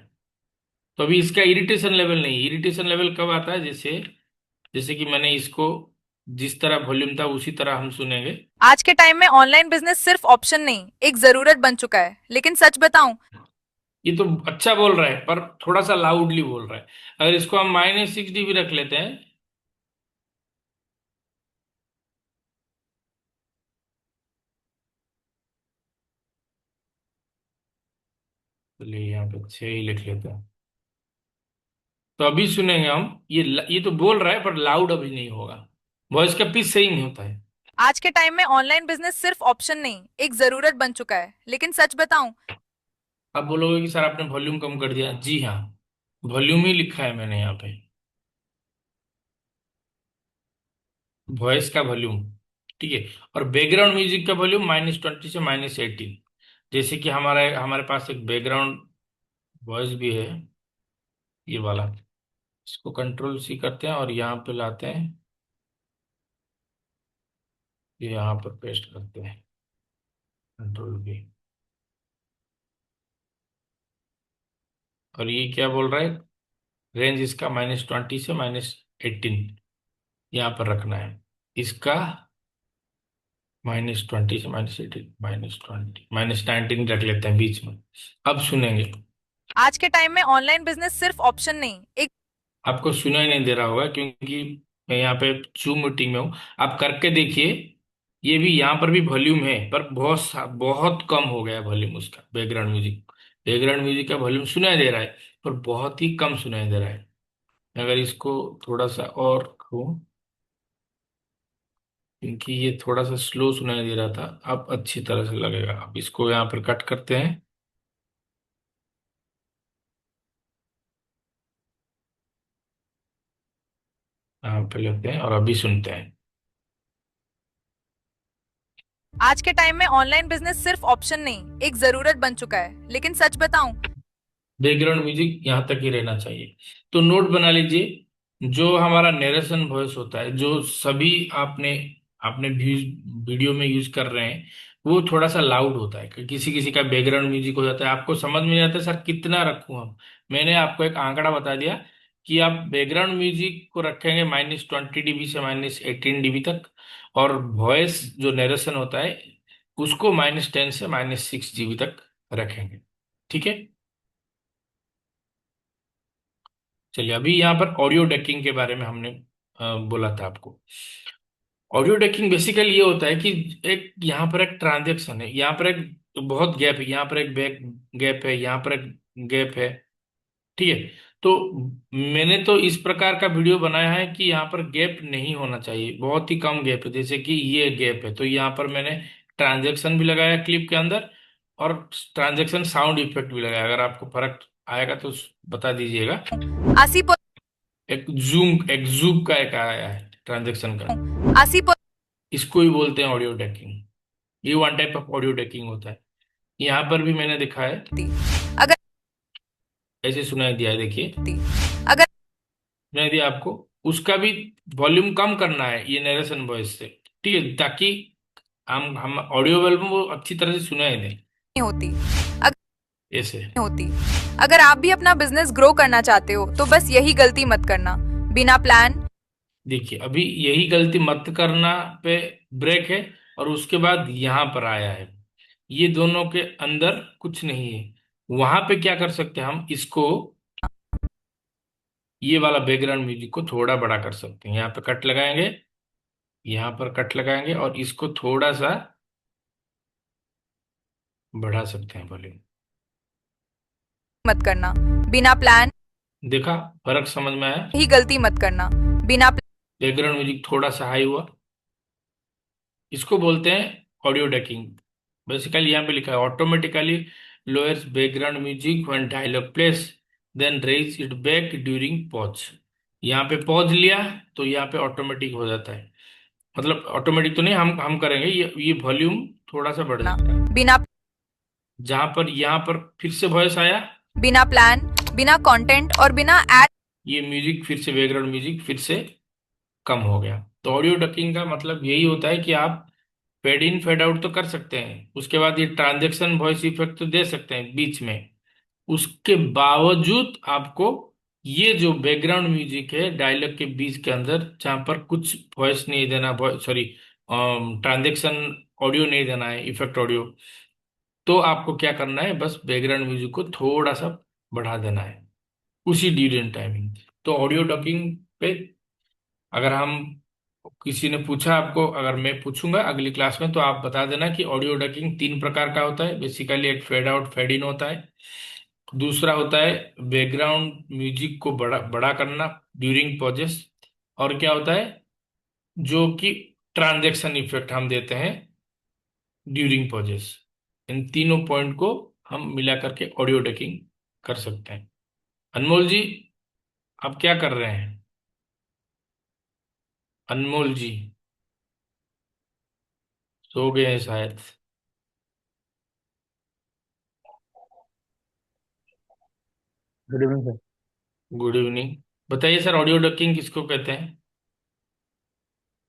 तो अभी इसका इरिटेशन लेवल नहीं, इरिटेशन लेवल कब आता है, जैसे जैसे कि मैंने इसको जिस तरह वॉल्यूम था उसी तरह हम सुनेंगे। आज के टाइम में ऑनलाइन बिजनेस सिर्फ ऑप्शन नहीं, एक जरूरत बन चुका है। लेकिन सच बताऊं, ये तो अच्छा बोल रहा है पर थोड़ा सा लाउडली बोल रहा है। अगर इसको हम -6 dB रख लेते हैं, चलिए यहाँ पे 6 ही लिख लेते हैं, तो अभी सुनेंगे हम, ये तो बोल रहा है पर लाउड अभी नहीं होगा, वॉइस का पिच सही नहीं होता है। आज के टाइम में ऑनलाइन बिजनेस सिर्फ ऑप्शन नहीं, एक जरूरत बन चुका है। लेकिन सच बताऊं, अब बोलोगे कि सर आपने वॉल्यूम कम कर दिया। जी हाँ, वॉल्यूम ही लिखा है मैंने यहाँ पे, वॉइस का वॉल्यूम। ठीक है, और बैकग्राउंड म्यूजिक का वॉल्यूम -20 से -18। जैसे कि हमारे पास एक बैकग्राउंड वॉइस भी है, ये वाला। इसको कंट्रोल C करते हैं और यहाँ पे लाते हैं, ये यहाँ पर पेस्ट करते हैं, कंट्रोल V। और ये क्या बोल रहा है, रेंज इसका -20 से -18 यहाँ पर रखना है। इसका -20 से -18, -20, -19 रख लेते हैं बीच में। अब सुनेंगे, आज के टाइम में ऑनलाइन बिजनेस सिर्फ ऑप्शन नहीं, एक आपको सुनाई नहीं दे रहा होगा क्योंकि मैं यहाँ पे जूम मीटिंग में हूँ। आप करके देखिए, ये भी यहाँ पर भी वॉल्यूम है पर बहुत कम हो गया वॉल्यूम उसका। बैकग्राउंड म्यूजिक का वॉल्यूम सुनाई दे रहा है पर बहुत ही कम सुनाई दे रहा है। अगर इसको थोड़ा सा और करूँ, क्योंकि ये थोड़ा सा स्लो सुनाई दे रहा था, अब अच्छी तरह से लगेगा। अब इसको यहाँ पर कट करते हैं, यहाँ पे लेते हैं और अभी सुनते हैं। आज के टाइम में ऑनलाइन बिजनेस सिर्फ ऑप्शन नहीं, एक जरूरत बन चुका है। लेकिन सच बताऊं, बैकग्राउंड म्यूजिक यहाँ तक ही रहना चाहिए। तो नोट बना लीजिए, जो हमारा नरेशन वॉइस होता है, जो सभी आपने आपने वीडियो में यूज कर रहे हैं, वो थोड़ा सा लाउड होता है, कि किसी किसी का बैकग्राउंड म्यूजिक हो जाता है, आपको समझ में नहीं आता सर कितना रखूं हम। मैंने आपको एक आंकड़ा बता दिया कि आप बैकग्राउंड म्यूजिक को रखेंगे -20 dB से -18 dB तक, और वॉइस जो नरेशन होता है उसको -10 से -6 GB तक रखेंगे। ठीक है, चलिए अभी यहाँ पर ऑडियो डेकिंग के बारे में हमने बोला था आपको। ऑडियो डेकिंग बेसिकली ये होता है कि एक यहाँ पर एक ट्रांजेक्शन है, यहाँ पर एक बहुत गैप है, यहाँ पर एक बैक गैप है, यहाँ पर एक गैप है। ठीक है, तो मैंने तो इस प्रकार का वीडियो बनाया है कि यहाँ पर गैप नहीं होना चाहिए, बहुत ही कम गैप है, जैसे कि ये गैप है, तो यहाँ पर मैंने ट्रांजेक्शन भी लगाया क्लिप के अंदर, और ट्रांजेक्शन साउंड इफेक्ट भी लगाया। अगर आपको फर्क आएगा तो बता दीजिएगा। 80 एक जूम का एक आया है ट्रांजेक्शन का, 80 इसको ही बोलते हैं ऑडियो डेकिंग। ये one type of audio decking होता है। यहाँ पर भी मैंने दिखा है, अगर ऐसे सुनाई दिया है, देखिए अगर सुनाई दिया आपको। उसका भी वॉल्यूम कम करना है ये नरेशन वॉइस से, ठीक है, ताकि हम ऑडियो में वो अच्छी तरह से सुनाई दें। नहीं होती ऐसे होती अगर आप भी अपना बिजनेस ग्रो करना चाहते हो तो बस यही गलती मत करना। बिना प्लान देखिए, अभी यही गलती मत करना पे ब्रेक है, और उसके बाद यहाँ पर आया है। ये दोनों के अंदर कुछ नहीं है। वहां पे क्या कर सकते हैं हम, इसको ये वाला बैकग्राउंड म्यूजिक को थोड़ा बड़ा कर सकते हैं। यहाँ पे कट लगाएंगे, यहाँ पर कट लगाएंगे, और इसको थोड़ा सा बढ़ा सकते हैं वॉल्यूम। मत करना। बिना प्लान देखा फर्क समझ में आया? यही गलती मत करना। बिना बैकग्राउंड म्यूजिक थोड़ा सा हाई हुआ, इसको बोलते हैं ऑडियो डेकिंग। बेसिकली यहाँ पे लिखा है automatically lowers background music when dialogue plays, then raise it back during pause. यहाँ पे पॉज लिया तो यहाँ पे ऑटोमेटिक हो जाता है, मतलब ऑटोमेटिक तो नहीं, हम करेंगे, ये वॉल्यूम थोड़ा सा बढ़ जाता है। बिना जहां पर यहाँ पर फिर से वॉइस आया, बिना प्लान, बिना कंटेंट और बिना एड ये म्यूजिक फिर से, बैकग्राउंड म्यूजिक फिर से कम हो गया। तो ऑडियो डकिंग का मतलब यही होता है कि आप फेड इन फेड आउट तो कर सकते हैं, उसके बाद ये ट्रांजेक्शन वॉइस इफेक्ट तो दे सकते हैं बीच में, उसके बावजूद आपको ये जो बैकग्राउंड म्यूजिक है डायलॉग के बीच के अंदर, जहां पर कुछ वॉइस नहीं देना, सॉरी ट्रांजेक्शन ऑडियो नहीं देना है, इफेक्ट ऑडियो, तो आपको क्या करना है, बस बैकग्राउंड म्यूजिक को थोड़ा सा बढ़ा देना है उसी ड्यूरेशन टाइमिंग। तो ऑडियो डबिंग पे अगर हम, किसी ने पूछा आपको, अगर मैं पूछूंगा अगली क्लास में, तो आप बता देना कि ऑडियो डकिंग 3 प्रकार का होता है। बेसिकली एक फेड आउट फेड इन होता है, दूसरा होता है बैकग्राउंड म्यूजिक को बड़ा बड़ा करना ड्यूरिंग पॉजेस, और क्या होता है जो कि ट्रांजैक्शन इफेक्ट हम देते हैं ड्यूरिंग पॉजेस। इन तीनों पॉइंट को हम मिला करके ऑडियो डकिंग कर सकते हैं। अनमोल जी, आप क्या कर रहे हैं? अनमोल जी सो गए हैं शायद। Good evening sir. Good evening. बताइए सर, ऑडियो डकिंग किसको कहते हैं?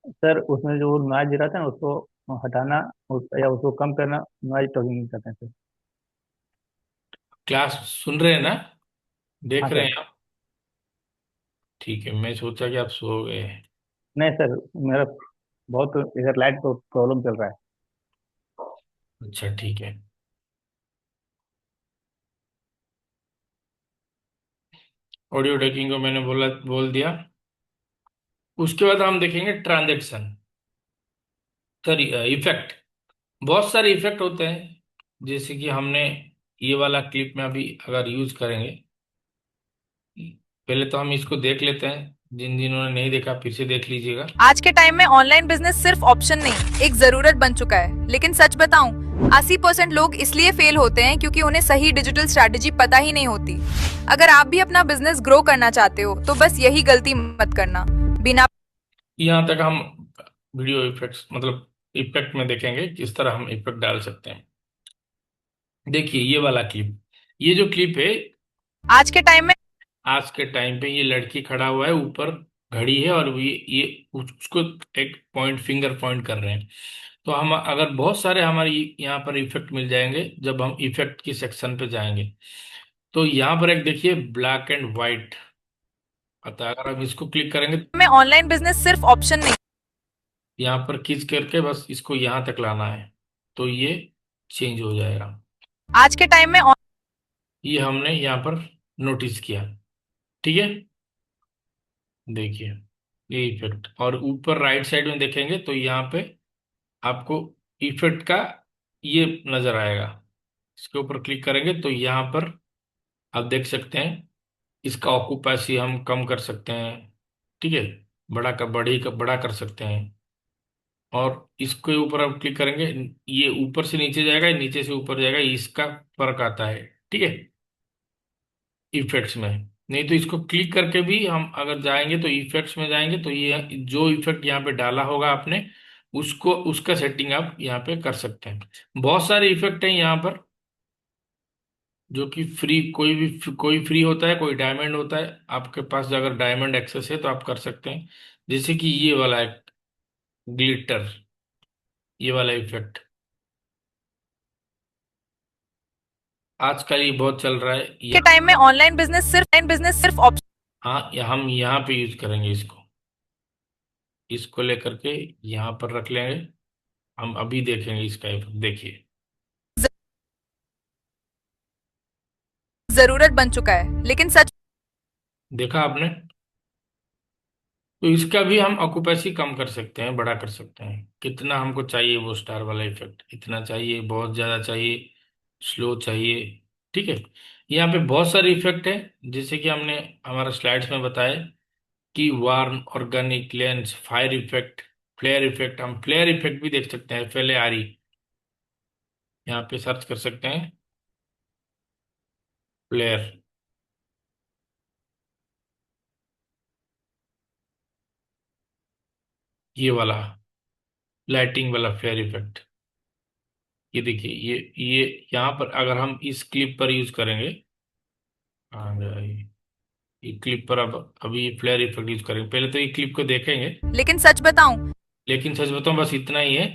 सर उसमें जो नॉइज रहता है ना उसको हटाना, या उसको कम करना, नॉइज टॉकिंग कहते हैं सर। क्लास सुन रहे हैं ना, हाँ देख रहे सर। हैं आप? ठीक है, मैं सोचा कि आप सो गए हैं। नहीं सर, मेरा बहुत इधर लाइट को प्रॉब्लम चल रहा है। अच्छा ठीक है, ऑडियो डकिंग को मैंने बोल दिया। उसके बाद हम देखेंगे ट्रांजैक्शन। सर इफेक्ट, बहुत सारे इफेक्ट होते हैं, जैसे कि हमने ये वाला क्लिप में अभी अगर यूज करेंगे, पहले तो हम इसको देख लेते हैं, जिन जिन्होंने नहीं देखा फिर से देख लीजिएगा। आज के टाइम में ऑनलाइन बिजनेस सिर्फ ऑप्शन नहीं, एक जरूरत बन चुका है। लेकिन सच बताऊं, 80% लोग इसलिए फेल होते हैं क्योंकि उन्हें सही डिजिटल स्ट्रैटेजी पता ही नहीं होती। अगर आप भी अपना बिजनेस ग्रो करना चाहते हो तो बस यही गलती मत करना। बिना यहाँ तक हम वीडियो इफेक्ट्स, मतलब इफेक्ट में देखेंगे किस तरह हम इफेक्ट डाल सकते हैं। देखिए ये वाला क्लिप, ये जो क्लिप है, आज के टाइम में आज के टाइम पे ये लड़की खड़ा हुआ है, ऊपर घड़ी है, और ये उसको एक पॉइंट, फिंगर पॉइंट कर रहे हैं। तो हम अगर बहुत सारे हमारे यहाँ पर इफेक्ट मिल जाएंगे जब हम इफेक्ट की सेक्शन पे जाएंगे। तो यहाँ पर एक देखिए ब्लैक एंड व्हाइट आता है, अगर हम इसको क्लिक करेंगे में ऑनलाइन बिजनेस सिर्फ ऑप्शन नहीं, यहाँ पर खींच करके बस इसको यहाँ तक लाना है तो ये चेंज हो जाएगा। आज के टाइम में ये हमने यहाँ पर नोटिस किया, ठीक है। देखिए ये इफेक्ट, और ऊपर राइट साइड में देखेंगे तो यहाँ पे आपको इफेक्ट का ये नजर आएगा। इसके ऊपर क्लिक करेंगे तो यहाँ पर आप देख सकते हैं इसका ऑक्यूपेंसी हम कम कर सकते हैं, ठीक है। बड़ा कर सकते हैं। और इसके ऊपर आप क्लिक करेंगे, ये ऊपर से नीचे जाएगा, नीचे से ऊपर जाएगा, इसका फर्क आता है, ठीक है, इफेक्ट्स में। नहीं तो इसको क्लिक करके भी हम अगर जाएंगे तो इफेक्ट्स में जाएंगे तो ये जो इफेक्ट यहाँ पे डाला होगा आपने उसको उसका सेटिंग आप यहाँ पे कर सकते हैं। बहुत सारे इफेक्ट हैं यहाँ पर जो कि फ्री, कोई फ्री होता है, कोई डायमंड होता है। आपके पास अगर डायमंड एक्सेस है तो आप कर सकते हैं, जैसे कि ये वाला है ग्लिटर, ये वाला इफेक्ट आजकल ये बहुत चल रहा है के टाइम में ऑनलाइन बिजनेस सिर्फ ऑप्शन, हाँ हम यहाँ पे यूज करेंगे इसको लेकर के यहाँ पर रख लेंगे। हम अभी देखेंगे इसका इफेक्ट, देखिए जरूरत बन चुका है, लेकिन सच देखा आपने। तो इसका भी हम ऑक्यूपेंसी कम कर सकते हैं, बड़ा कर सकते हैं, कितना हमको चाहिए वो स्टार वाला इफेक्ट, इतना चाहिए, बहुत ज्यादा चाहिए, स्लो चाहिए, ठीक है। यहाँ पे बहुत सारे इफेक्ट हैं जैसे कि हमने हमारा स्लाइड्स में बताया कि warm, organic, lens, fire effect, flare effect. हम फ्लेयर इफेक्ट भी देख सकते हैं, FLARE, यहाँ पे सर्च कर सकते हैं फ्लेयर, ये वाला लाइटिंग वाला फ्लेयर इफेक्ट। ये देखिए ये यहाँ पर अगर हम इस क्लिप पर यूज करेंगे, आ गया ये क्लिप पर, अब अभी फ्लेयर इफेक्ट यूज करेंगे। पहले तो ये क्लिप को देखेंगे, लेकिन सच बताऊं, लेकिन सच बताऊं बस इतना ही है।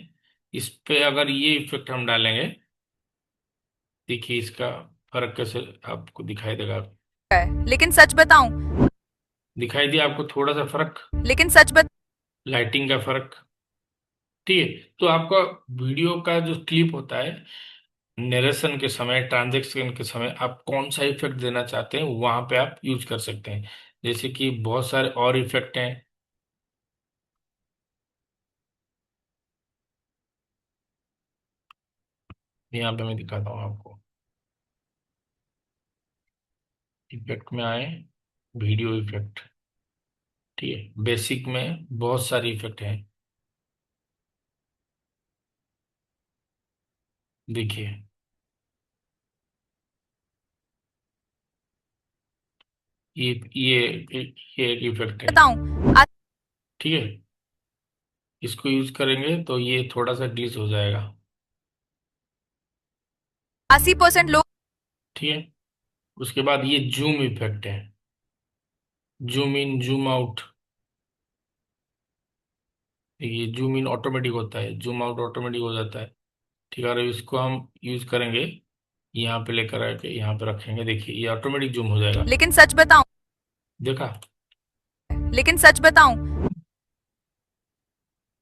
इस पे अगर ये इफेक्ट हम डालेंगे, देखिए इसका फर्क कैसे आपको दिखाई देगा। लेकिन सच बताऊं, दिखाई दिया आपको थोड़ा सा फर्क, लेकिन सच बत लाइटिंग का फर्क, ठीक है। तो आपका वीडियो का जो क्लिप होता है, नरेशन के समय, ट्रांजैक्शन के समय आप कौन सा इफेक्ट देना चाहते हैं वहां पे आप यूज कर सकते हैं। जैसे कि बहुत सारे और इफेक्ट हैं, यहाँ पे मैं दिखाता हूँ आपको। इफेक्ट में आए, वीडियो इफेक्ट, ठीक है। बेसिक में बहुत सारे इफेक्ट हैं, देखिए ये ये ये एक इफेक्ट है, बताऊं, ठीक है। इसको यूज करेंगे तो ये थोड़ा सा ग्लिच हो जाएगा, 80% लोग ठीक है। उसके बाद ये जूम इफेक्ट है, जूम इन जूम आउट। ये जूम इन ऑटोमेटिक होता है, जूम आउट ऑटोमेटिक हो जाता है, ठीक है। और इसको हम यूज करेंगे, यहाँ पे लेकर आके यहाँ पे रखेंगे, देखिए ये ऑटोमेटिक जूम हो जाएगा, लेकिन सच बताऊं, देखा, लेकिन सच बताऊं,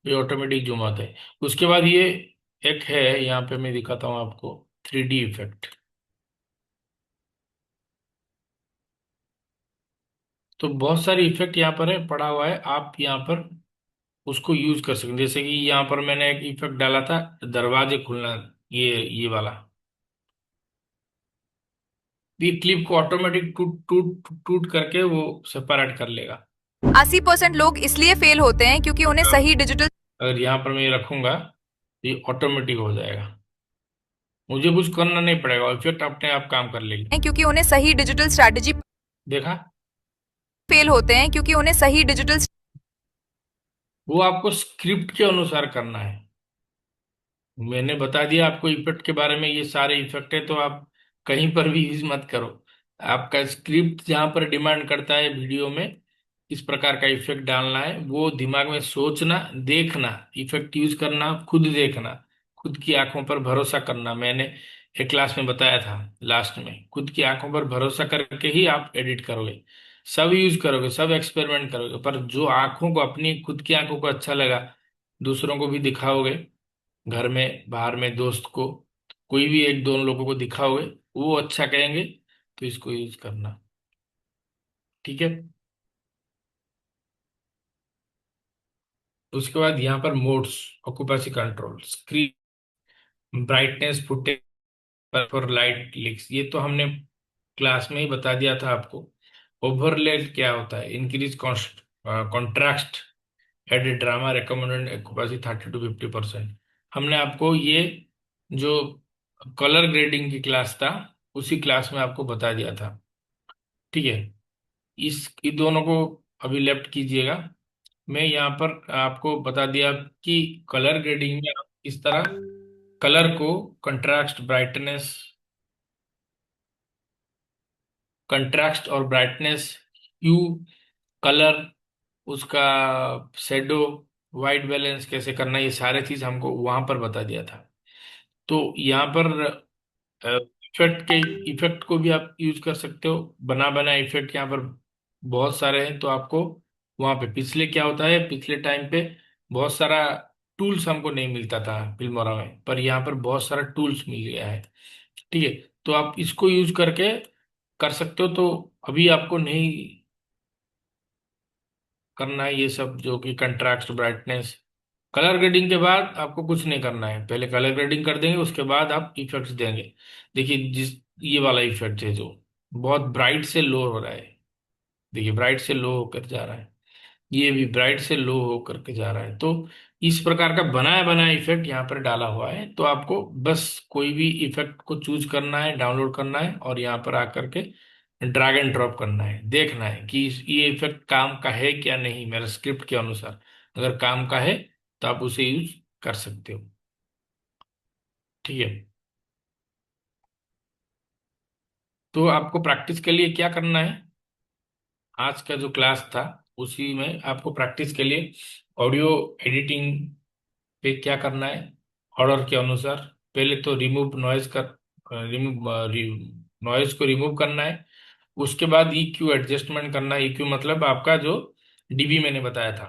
ये ऑटोमेटिक जूम आता है। उसके बाद ये एक है, यहाँ पे मैं दिखाता हूँ आपको, 3D इफेक्ट। तो बहुत सारी इफेक्ट यहाँ पर है, पड़ा हुआ है, आप यहाँ पर उसको यूज कर सकते हैं। जैसे कि यहाँ पर मैंने एक इफेक्ट डाला था, दरवाजे खुलना, ये वाला, ये क्लिप को ऑटोमेटिक टूट टूट टूट करके वो सेपरेट कर लेगा। 80% लोग इसलिए फेल होते हैं क्योंकि उन्हें सही डिजिटल अगर यहाँ पर मैं ये रखूंगा तो ये ऑटोमेटिक हो जाएगा, मुझे कुछ करना नहीं पड़ेगा, इफेक्ट अपने आप काम कर लेगी, क्योंकि उन्हें सही डिजिटल स्ट्रैटेजी देखा। फेल होते हैं क्योंकि उन्हें सही डिजिटल वो आपको स्क्रिप्ट के अनुसार करना है। मैंने बता दिया आपको इफेक्ट के बारे में, ये सारे इफेक्ट है तो आप कहीं पर भी यूज मत करो। आपका स्क्रिप्ट जहां पर डिमांड करता है वीडियो में किस प्रकार का इफेक्ट डालना है, वो दिमाग में सोचना, देखना, इफेक्ट यूज करना, खुद देखना, खुद की आंखों पर भरोसा करना। मैंने एक क्लास में बताया था लास्ट में, खुद की आंखों पर भरोसा करके ही आप एडिट करोगे, सब यूज करोगे, सब एक्सपेरिमेंट करोगे, पर जो आंखों को, अपनी खुद की आंखों को अच्छा लगा, दूसरों को भी दिखाओगे, घर में बाहर में दोस्त को, कोई भी एक दो लोगों को दिखाओगे, वो अच्छा कहेंगे तो इसको यूज करना। ठीक है। उसके बाद यहाँ पर modes, occupancy control, screen brightness, footage for light leaks, ये तो हमने क्लास में ही बता दिया था आपको। ओवरले क्या होता है, increase contrast, add drama, recommended occupancy 30 to 50%। हमने आपको ये जो कलर ग्रेडिंग की क्लास था, उसी क्लास में आपको बता दिया था। ठीक है, इन दोनों को अभी लेफ्ट कीजिएगा। मैं यहाँ पर आपको बता दिया कि कलर ग्रेडिंग में आप इस तरह कलर को कंट्रास्ट और ब्राइटनेस, ह्यू, कलर, उसका शेडो, वाइट बैलेंस कैसे करना, ये सारे चीज हमको वहां पर बता दिया था। तो यहाँ पर इफेक्ट को भी आप यूज कर सकते हो, बना बना इफेक्ट यहाँ पर बहुत सारे हैं। तो आपको वहां पे पिछले क्या होता है, पिछले टाइम पे बहुत सारा टूल्स हमको नहीं मिलता था फिल्मोरा में, पर यहाँ पर बहुत सारा टूल्स मिल गया है। ठीक है, तो आप इसको यूज करके कर सकते हो। तो अभी आपको नहीं करना है ये सब, जो कि कंट्रास्ट, ब्राइटनेस, कलर ग्रेडिंग के बाद आपको कुछ नहीं करना है। पहले कलर ग्रेडिंग कर देंगे, उसके बाद आप इफेक्ट्स देंगे। देखिए, ये वाला इफेक्ट है जो बहुत ब्राइट से लो हो रहा है, देखिए ब्राइट से लो होकर जा रहा है, ये भी ब्राइट से लो होकर के जा रहा है। तो इस प्रकार का बनाया बनाया इफेक्ट यहाँ पर डाला हुआ है। तो आपको बस कोई भी इफेक्ट को चूज करना है, डाउनलोड करना है, और यहाँ पर आकर के ड्रैग एंड ड्रॉप करना है, देखना है कि ये इफेक्ट काम का है क्या नहीं, मेरे स्क्रिप्ट के अनुसार। अगर काम का है तो आप उसे यूज कर सकते हो। ठीक है, तो आपको प्रैक्टिस के लिए क्या करना है, आज का जो क्लास था उसी में आपको प्रैक्टिस के लिए ऑडियो एडिटिंग पे क्या करना है, ऑर्डर के अनुसार। पहले तो रिमूव नॉइज कर रिमूव नॉइज को रिमूव करना है। उसके बाद EQ एडजस्टमेंट करना है। EQ मतलब आपका जो डीबी मैंने बताया था।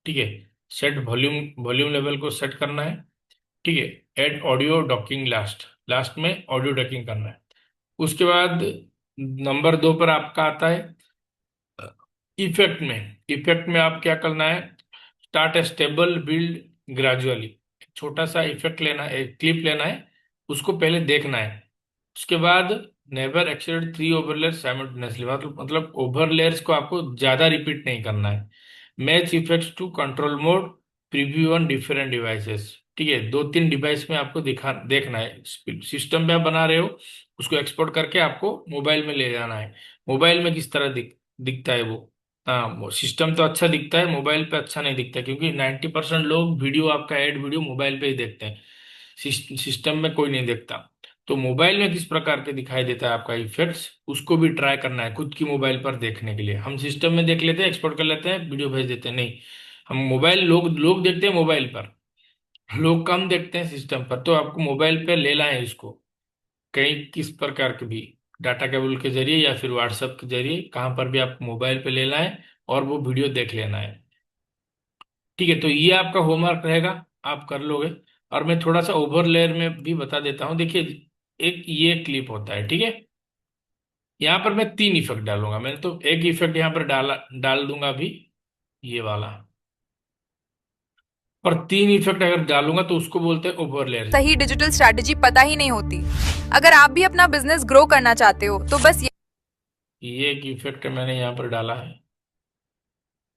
ठीक है, सेट वॉल्यूम लेवल को सेट करना है। ठीक है, ऐड ऑडियो डॉकिंग, लास्ट में ऑडियो डॉकिंग करना है। उसके बाद नंबर 2 पर आपका आता है इफेक्ट में आप क्या करना है, स्टार्ट ए स्टेबल बिल्ड ग्रेजुअली। छोटा सा इफेक्ट लेना है, एक क्लिप लेना है, उसको पहले देखना है। उसके बाद नेवर एक्सीड 3 ओवरलेयर्स साइमल्टेनियसली, मतलब ओवरलेयर्स को आपको ज्यादा रिपीट नहीं करना है। Match effects to control mode, preview on different devices. ठीक है, 2-3 डिवाइस में आपको देखना है। सिस्टम पे आप बना रहे हो, उसको एक्सपोर्ट करके आपको मोबाइल में ले जाना है। मोबाइल में किस तरह दिखता है वो, हाँ, सिस्टम तो अच्छा दिखता है, मोबाइल पे अच्छा नहीं दिखता, क्योंकि 90% लोग वीडियो, आपका एड वीडियो मोबाइल पे ही देखते हैं, सिस्टम में कोई नहीं देखता। तो मोबाइल में किस प्रकार के दिखाई देता है आपका इफेक्ट्स, उसको भी ट्राई करना है खुद की मोबाइल पर देखने के लिए। हम सिस्टम में देख लेते हैं, एक्सपोर्ट कर लेते हैं, वीडियो भेज देते हैं, नहीं, हम मोबाइल, लोग देखते हैं मोबाइल पर, लोग कम देखते हैं सिस्टम पर। तो आपको मोबाइल पे लेना है इसको, कहीं किस प्रकार के भी डाटा केबल के जरिए या फिर व्हाट्सएप के जरिए, कहाँ पर भी आप मोबाइल पे लेना है और वो वीडियो देख लेना है। ठीक है, तो ये आपका होमवर्क रहेगा, आप कर लोगे। और मैं थोड़ा सा ओवरलेयर में भी बता देता हूँ। देखिए, एक ये क्लिप होता है, ठीक है, यहाँ पर मैं 3 इफेक्ट डालूंगा। मैंने तो एक इफेक्ट यहाँ पर डाल दूंगा अभी, ये वाला, और 3 इफेक्ट अगर डालूंगा तो उसको बोलते हैं ओवरलेयर। सही डिजिटल स्ट्रैटेजी पता ही नहीं होती। अगर आप भी अपना बिजनेस ग्रो करना चाहते हो तो बस ये एक इफेक्ट मैंने यहाँ पर डाला है।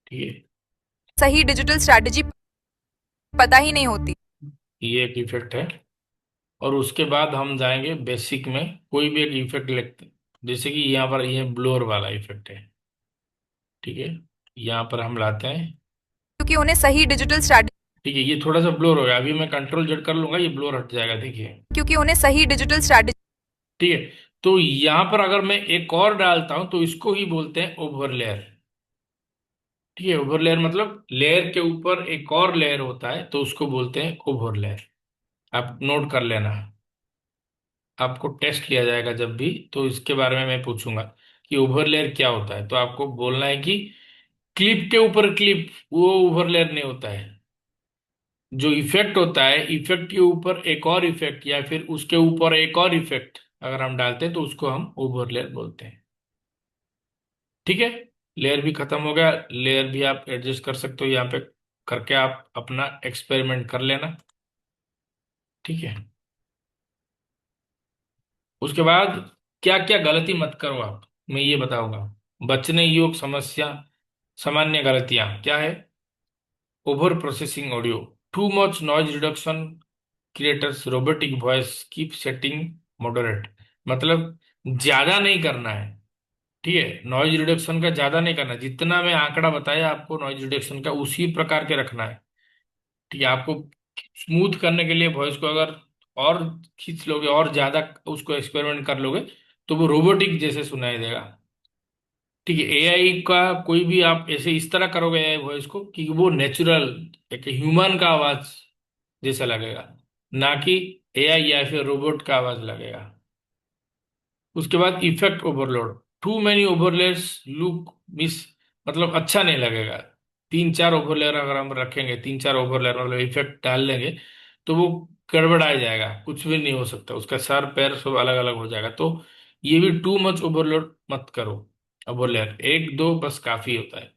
ठीक है, सही डिजिटल स्ट्रैटेजी पता ही नहीं होती। ये एक इफेक्ट है। और उसके बाद हम जाएंगे बेसिक में, कोई भी एक इफेक्ट लेते, जैसे कि यहाँ पर ये ब्लोर वाला इफेक्ट है। ठीक है, यहाँ पर हम लाते हैं, क्योंकि उन्हें सही डिजिटल स्ट्रैटेजी ठीक है, ये थोड़ा सा ब्लोर हो गया, अभी मैं कंट्रोल Z कर लूंगा, ये ब्लोर हट जाएगा, देखिए। क्योंकि उन्हें सही डिजिटल स्ट्रैटेजी ठीक है, तो यहाँ पर अगर मैं एक और डालता हूं तो इसको ही बोलते हैं ओवरलेयर। ठीक है, ओवरलेयर मतलब लेयर के ऊपर एक और लेयर होता है तो उसको बोलते हैं ओवरलेयर। आप नोट कर लेना, आपको टेस्ट लिया जाएगा जब भी तो इसके बारे में मैं पूछूंगा कि ओवरलेयर क्या होता है, तो आपको बोलना है कि क्लिप के ऊपर क्लिप, वो ओवरलेयर नहीं होता है। जो इफेक्ट होता है, इफेक्ट के ऊपर एक और इफेक्ट या फिर उसके ऊपर एक और इफेक्ट अगर हम डालते हैं तो उसको हम ओवरलेयर बोलते हैं। ठीक है, लेयर भी खत्म हो गया। लेयर भी आप एडजस्ट कर सकते हो यहाँ पे करके, आप अपना एक्सपेरिमेंट कर लेना। ठीक है, उसके बाद क्या क्या गलती मत करो आप, मैं ये बताऊंगा। बचने योग्य समस्या, सामान्य गलतियां क्या है? Over processing audio, too much noise reduction creators robotic voice keep setting moderate, मतलब ज्यादा नहीं करना है। ठीक है, नॉइज रिडक्शन का ज्यादा नहीं करना, जितना मैं आंकड़ा बताया आपको नॉइज रिडक्शन का उसी प्रकार के रखना है। ठीक है, आपको स्मूथ करने के लिए वॉइस को अगर और खींच लोगे और ज्यादा उसको एक्सपेरिमेंट कर लोगे तो वो रोबोटिक जैसे सुनाई देगा। ठीक है, एआई का कोई भी आप ऐसे इस तरह करोगे एआई वॉइस को कि वो नेचुरल एक ह्यूमन का आवाज जैसा लगेगा, ना कि एआई या फिर रोबोट का आवाज लगेगा। उसके बाद effect overload, too many overlayers look messy, मतलब अच्छा नहीं लगेगा। तीन चार ओवरलेयर अगर हम रखेंगे, तीन चार ओवरलेयर मतलब इफेक्ट डाल लेंगे तो वो गड़बड़ा जाएगा, कुछ भी नहीं हो सकता, उसका सर पैर सब अलग अलग हो जाएगा। तो ये भी टू मच ओवरलोड मत करो। ओवरलेयर एक दो बस काफी होता है।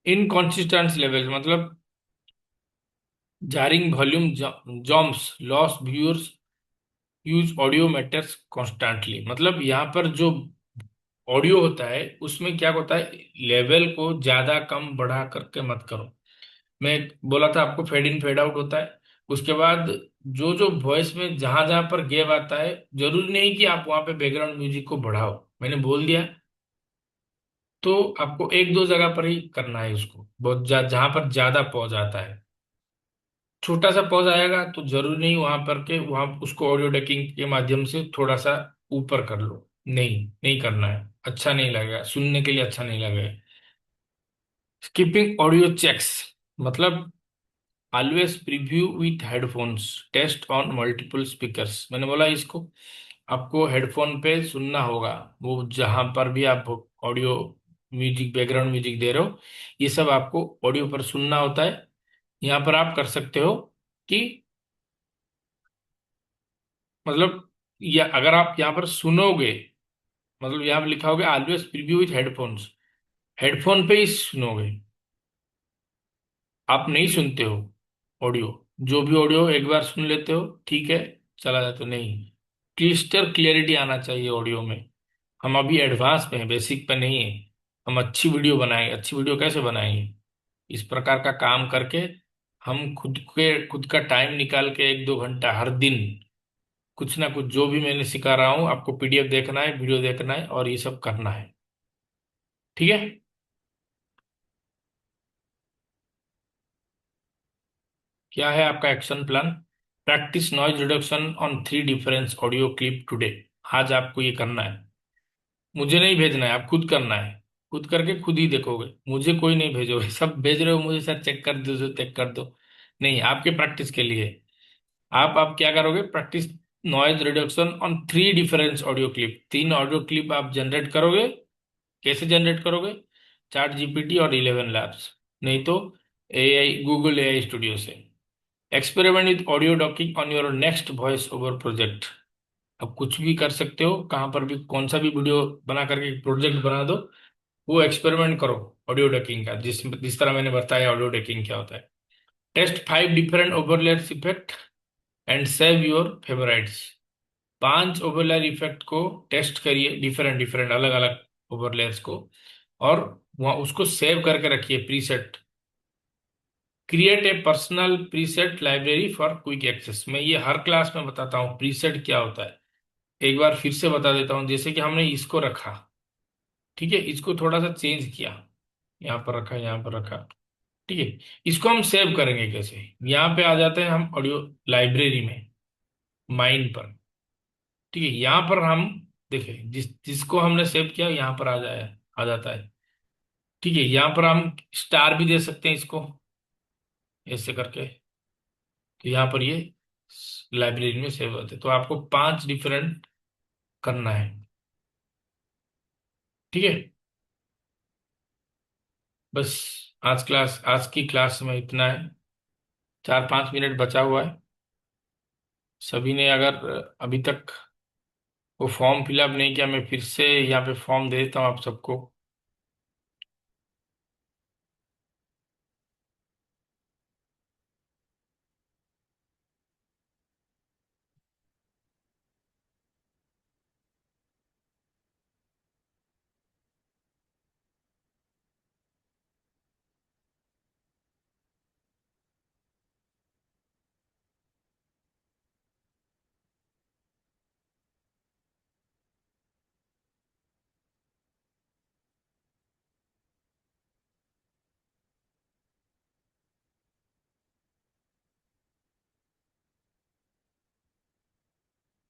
इनकॉन्सिस्टेंट लेवल मतलब jarring volume jumps lose viewers use audio meters constantly, मतलब यहाँ पर जो ऑडियो होता है उसमें क्या होता है, लेवल को ज्यादा कम बढ़ा करके मत करो। मैं बोला था आपको फेड इन फेड आउट होता है। उसके बाद जो जो वॉइस में जहां जहां पर गैप आता है, जरूरी नहीं कि आप वहां पे बैकग्राउंड म्यूजिक को बढ़ाओ, मैंने बोल दिया। तो आपको एक दो जगह पर ही करना है उसको, बहुत जहां पर ज्यादा पॉज आता है। छोटा सा पॉज आएगा तो जरूरी नहीं वहां पर के वहां उसको ऑडियो डेकिंग के माध्यम से थोड़ा सा ऊपर कर लो, नहीं नहीं करना है, अच्छा नहीं लगेगा, सुनने के लिए अच्छा नहीं लगेगा। स्किपिंग ऑडियो चेक्स मतलब always preview with headphones, test on multiple speakers, मैंने बोला इसको आपको हेडफोन पे सुनना होगा। वो जहां पर भी आप ऑडियो म्यूजिक बैकग्राउंड म्यूजिक दे रहे हो ये सब आपको ऑडियो पर सुनना होता है। यहाँ पर आप कर सकते हो कि मतलब या अगर आप यहाँ पर सुनोगे, मतलब यहाँ पर लिखा होगा always preview with headphones, headphone पे ही सुनोगे, आप नहीं सुनते हो ऑडियो। जो भी ऑडियो एक बार सुन लेते हो ठीक है, चला जाता हो, नहीं, क्लिस्टर क्लियरिटी आना चाहिए ऑडियो में। हम अभी एडवांस पे हैं, बेसिक पे नहीं है। हम अच्छी वीडियो बनाएंगे, अच्छी वीडियो कैसे बनाएंगे, इस प्रकार का काम करके हम खुद का टाइम निकाल के एक दो घंटा हर दिन कुछ ना कुछ जो भी मैंने सिखा रहा हूँ आपको पीडीएफ देखना है, वीडियो देखना है और ये सब करना है। ठीक है, क्या है आपका action plan? Practice noise reduction on three difference audio clip today, आज आपको ये करना है। मुझे नहीं भेजना है, आप खुद करना है, खुद करके खुद ही देखोगे, मुझे कोई नहीं भेजोगे। सब भेज रहे हो मुझे, सर चेक कर दो चेक कर दो, नहीं, आपके प्रैक्टिस के लिए। आप क्या करोगे, practice noise reduction on three difference audio clip, तीन ऑडियो क्लिप आप जनरेट करोगे। कैसे जनरेट करोगे? चैट जीपीटी और 11 लैब्स, नहीं तो एआई गूगल एआई स्टूडियो से। Experiment with audio docking on your next voice over project, अब कुछ भी कर सकते हो, कहाँ पर भी कौन सा भी वीडियो बना करके प्रोजेक्ट बना दो, वो एक्सपेरिमेंट करो ऑडियो डकिंग का, जिस तरह मैंने बताया ऑडियो डकिंग क्या होता है। Test 5 different overlayers effect and save your favourites, 5 overlayer effect को टेस्ट करिए, डिफरेंट डिफरेंट अलग अलग ओवरलेयर्स को, और वहाँ उसको सेव करके रखिए preset. Create a personal preset library for quick access, मैं ये हर क्लास में बताता हूँ प्रीसेट क्या होता है, एक बार फिर से बता देता हूँ। जैसे कि हमने इसको रखा, ठीक है, इसको थोड़ा सा चेंज किया, यहाँ पर रखा, यहाँ पर रखा, ठीक है, इसको हम सेव करेंगे कैसे? यहाँ पे आ जाते हैं हम ऑडियो लाइब्रेरी में, माइन पर, ठीक है, यहाँ पर हम देखिए जिसको हमने सेव किया यहाँ पर आ जाता है। ठीक है, यहाँ पर हम स्टार भी दे सकते हैं इसको, ऐसे करके। तो यहाँ पर ये लाइब्रेरी में सेव होते हैं। तो आपको 5 डिफरेंट करना है, ठीक है। बस आज की क्लास में इतना है। 4-5 मिनट बचा हुआ है। सभी ने अगर अभी तक वो फॉर्म फिलअप नहीं किया, मैं फिर से यहाँ पे फॉर्म दे देता हूँ आप सबको।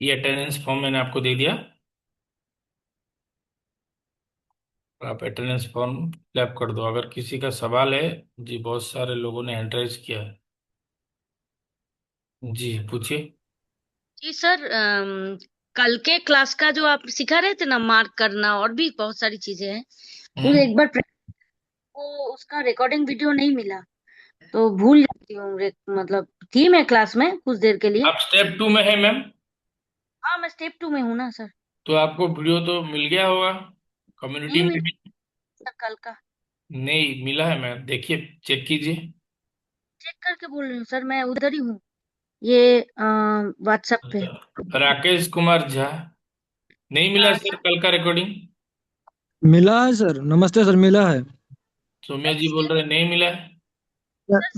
ये अटेंडेंस फॉर्म मैंने आपको दे दिया, आप अटेंडेंस फॉर्म फिलअप कर दो। अगर किसी का सवाल है, जी बहुत सारे लोगों ने हैंड राइज किया है, जी पूछिए। जी सर, कल के क्लास का जो आप सिखा रहे थे ना, मार्क करना और भी बहुत सारी चीजें हैं, वो एक बार वो उसका रिकॉर्डिंग वीडियो नहीं मिला तो भूल जाती हूँ। मतलब थी मैं क्लास में कुछ देर के लिए। आप स्टेप 2 में है मैम? हाँ, मैं स्टेप 2 में हूँ ना सर। तो आपको वीडियो तो मिल गया होगा कम्युनिटी नहीं में मिला भी? सर कल का। नहीं मिला है मैम, देखिए चेक कीजिए। चेक करके बोल रही हूँ सर, मैं उधर ही हूँ, ये व्हाट्सएप पे। राकेश कुमार झा, नहीं मिला हाँ सर कल का रिकॉर्डिंग? मिला है सर, नमस्ते सर, मिला है। सौम्या जी बोल रहे नहीं मिला है।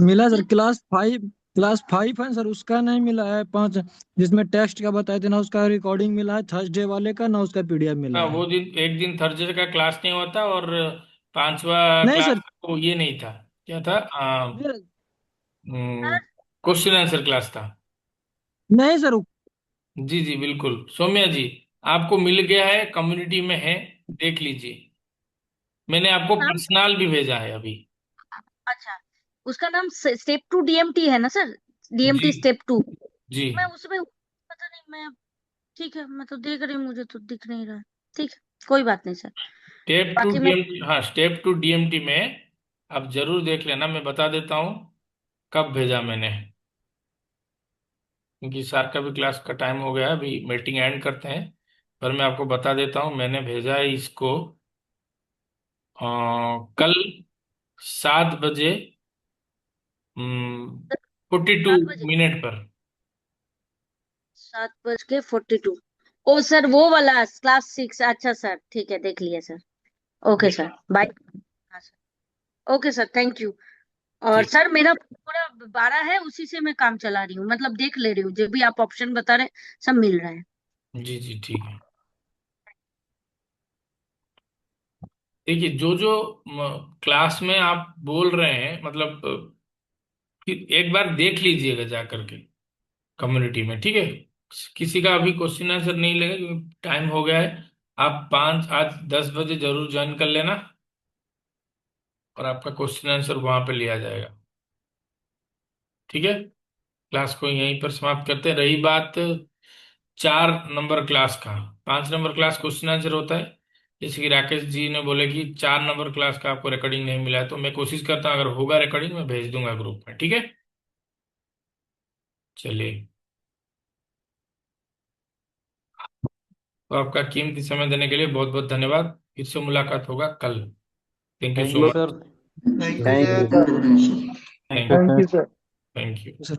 मिला सर, क्लास 5 है सर, उसका नहीं मिला है। 5 जिसमें टेस्ट का बताए थे ना, उसका रिकॉर्डिंग मिला है थर्सडे वाले का, ना उसका पीडीएफ मिला हाँ, है। वो दिन एक दिन थर्सडे का क्लास नहीं होता, और 5वां नहीं क्लास सर। को ये नहीं था, क्या था, ये- क्वेश्चन आंसर क्लास था। नहीं सर। जी जी बिल्कुल सौम्या जी, आपको मिल गया है, कम्युनिटी में है, देख लीजिए। मैंने आपको नाम, पर्सनल भी भेजा है अभी। अच्छा, उसका नाम स्टेप 2 डीएमटी है ना सर? जी डीएमटी स्टेप 2। जी। मैं उसमें पता नहीं, मैं ठीक है, मैं तो देख रही हूँ, मुझे तो दिख नहीं रहा है। ठीक है, कोई बात नहीं सर। स्टेप टू बाकी मैं डीएमटी, हाँ स्टेप 2 डीएमटी में आप जरूर देख लेना। मैं बता देता हूँ कब भेजा मैंने, क्योंकि सर का भी क्लास का टाइम हो गया है, अभी मीटिंग एंड करते हैं। पर मैं आपको बता देता हूँ, मैंने भेजा है इसको कल 7 बजे 42 7 बजे, मिनट पर। 7:42। ओ सर, वो वाला क्लास 6। अच्छा सर, ठीक है, देख लिया सर। Okay sir, bye. हाँ sir, okay sir, thank you. और ठीक, सर मेरा पूरा 12 है, उसी से मैं काम चला रही हूँ, मतलब देख ले रही हूँ, जो भी आप ऑप्शन बता रहे हैं सब मिल रहा है। जी जी ठीक है। देखिए जो जो क्लास में आप बोल रहे हैं, मतलब फिर एक बार देख लीजिएगा जा करके कम्युनिटी में, ठीक है। किसी का अभी क्वेश्चन आंसर नहीं लगेगा क्योंकि टाइम हो गया है। आप 10 बजे जरूर ज्वाइन कर लेना, और आपका क्वेश्चन आंसर वहां पे लिया जाएगा, ठीक है। क्लास को यहीं पर समाप्त करते हैं। रही बात 4 नंबर क्लास का, 5 नंबर क्लास क्वेश्चन आंसर होता है। जैसे कि राकेश जी ने बोले कि 4 नंबर क्लास का आपको रिकॉर्डिंग नहीं मिला है, तो मैं कोशिश करता हूँ अगर होगा रिकॉर्डिंग मैं भेज दूंगा ग्रुप में, ठीक है। चलिए, तो आपका कीमती समय देने के लिए बहुत बहुत धन्यवाद। फिर से मुलाकात होगा कल। Thank you thank so you much. Sir. Thank you. Thank thank you. You sir. Thank you. Sir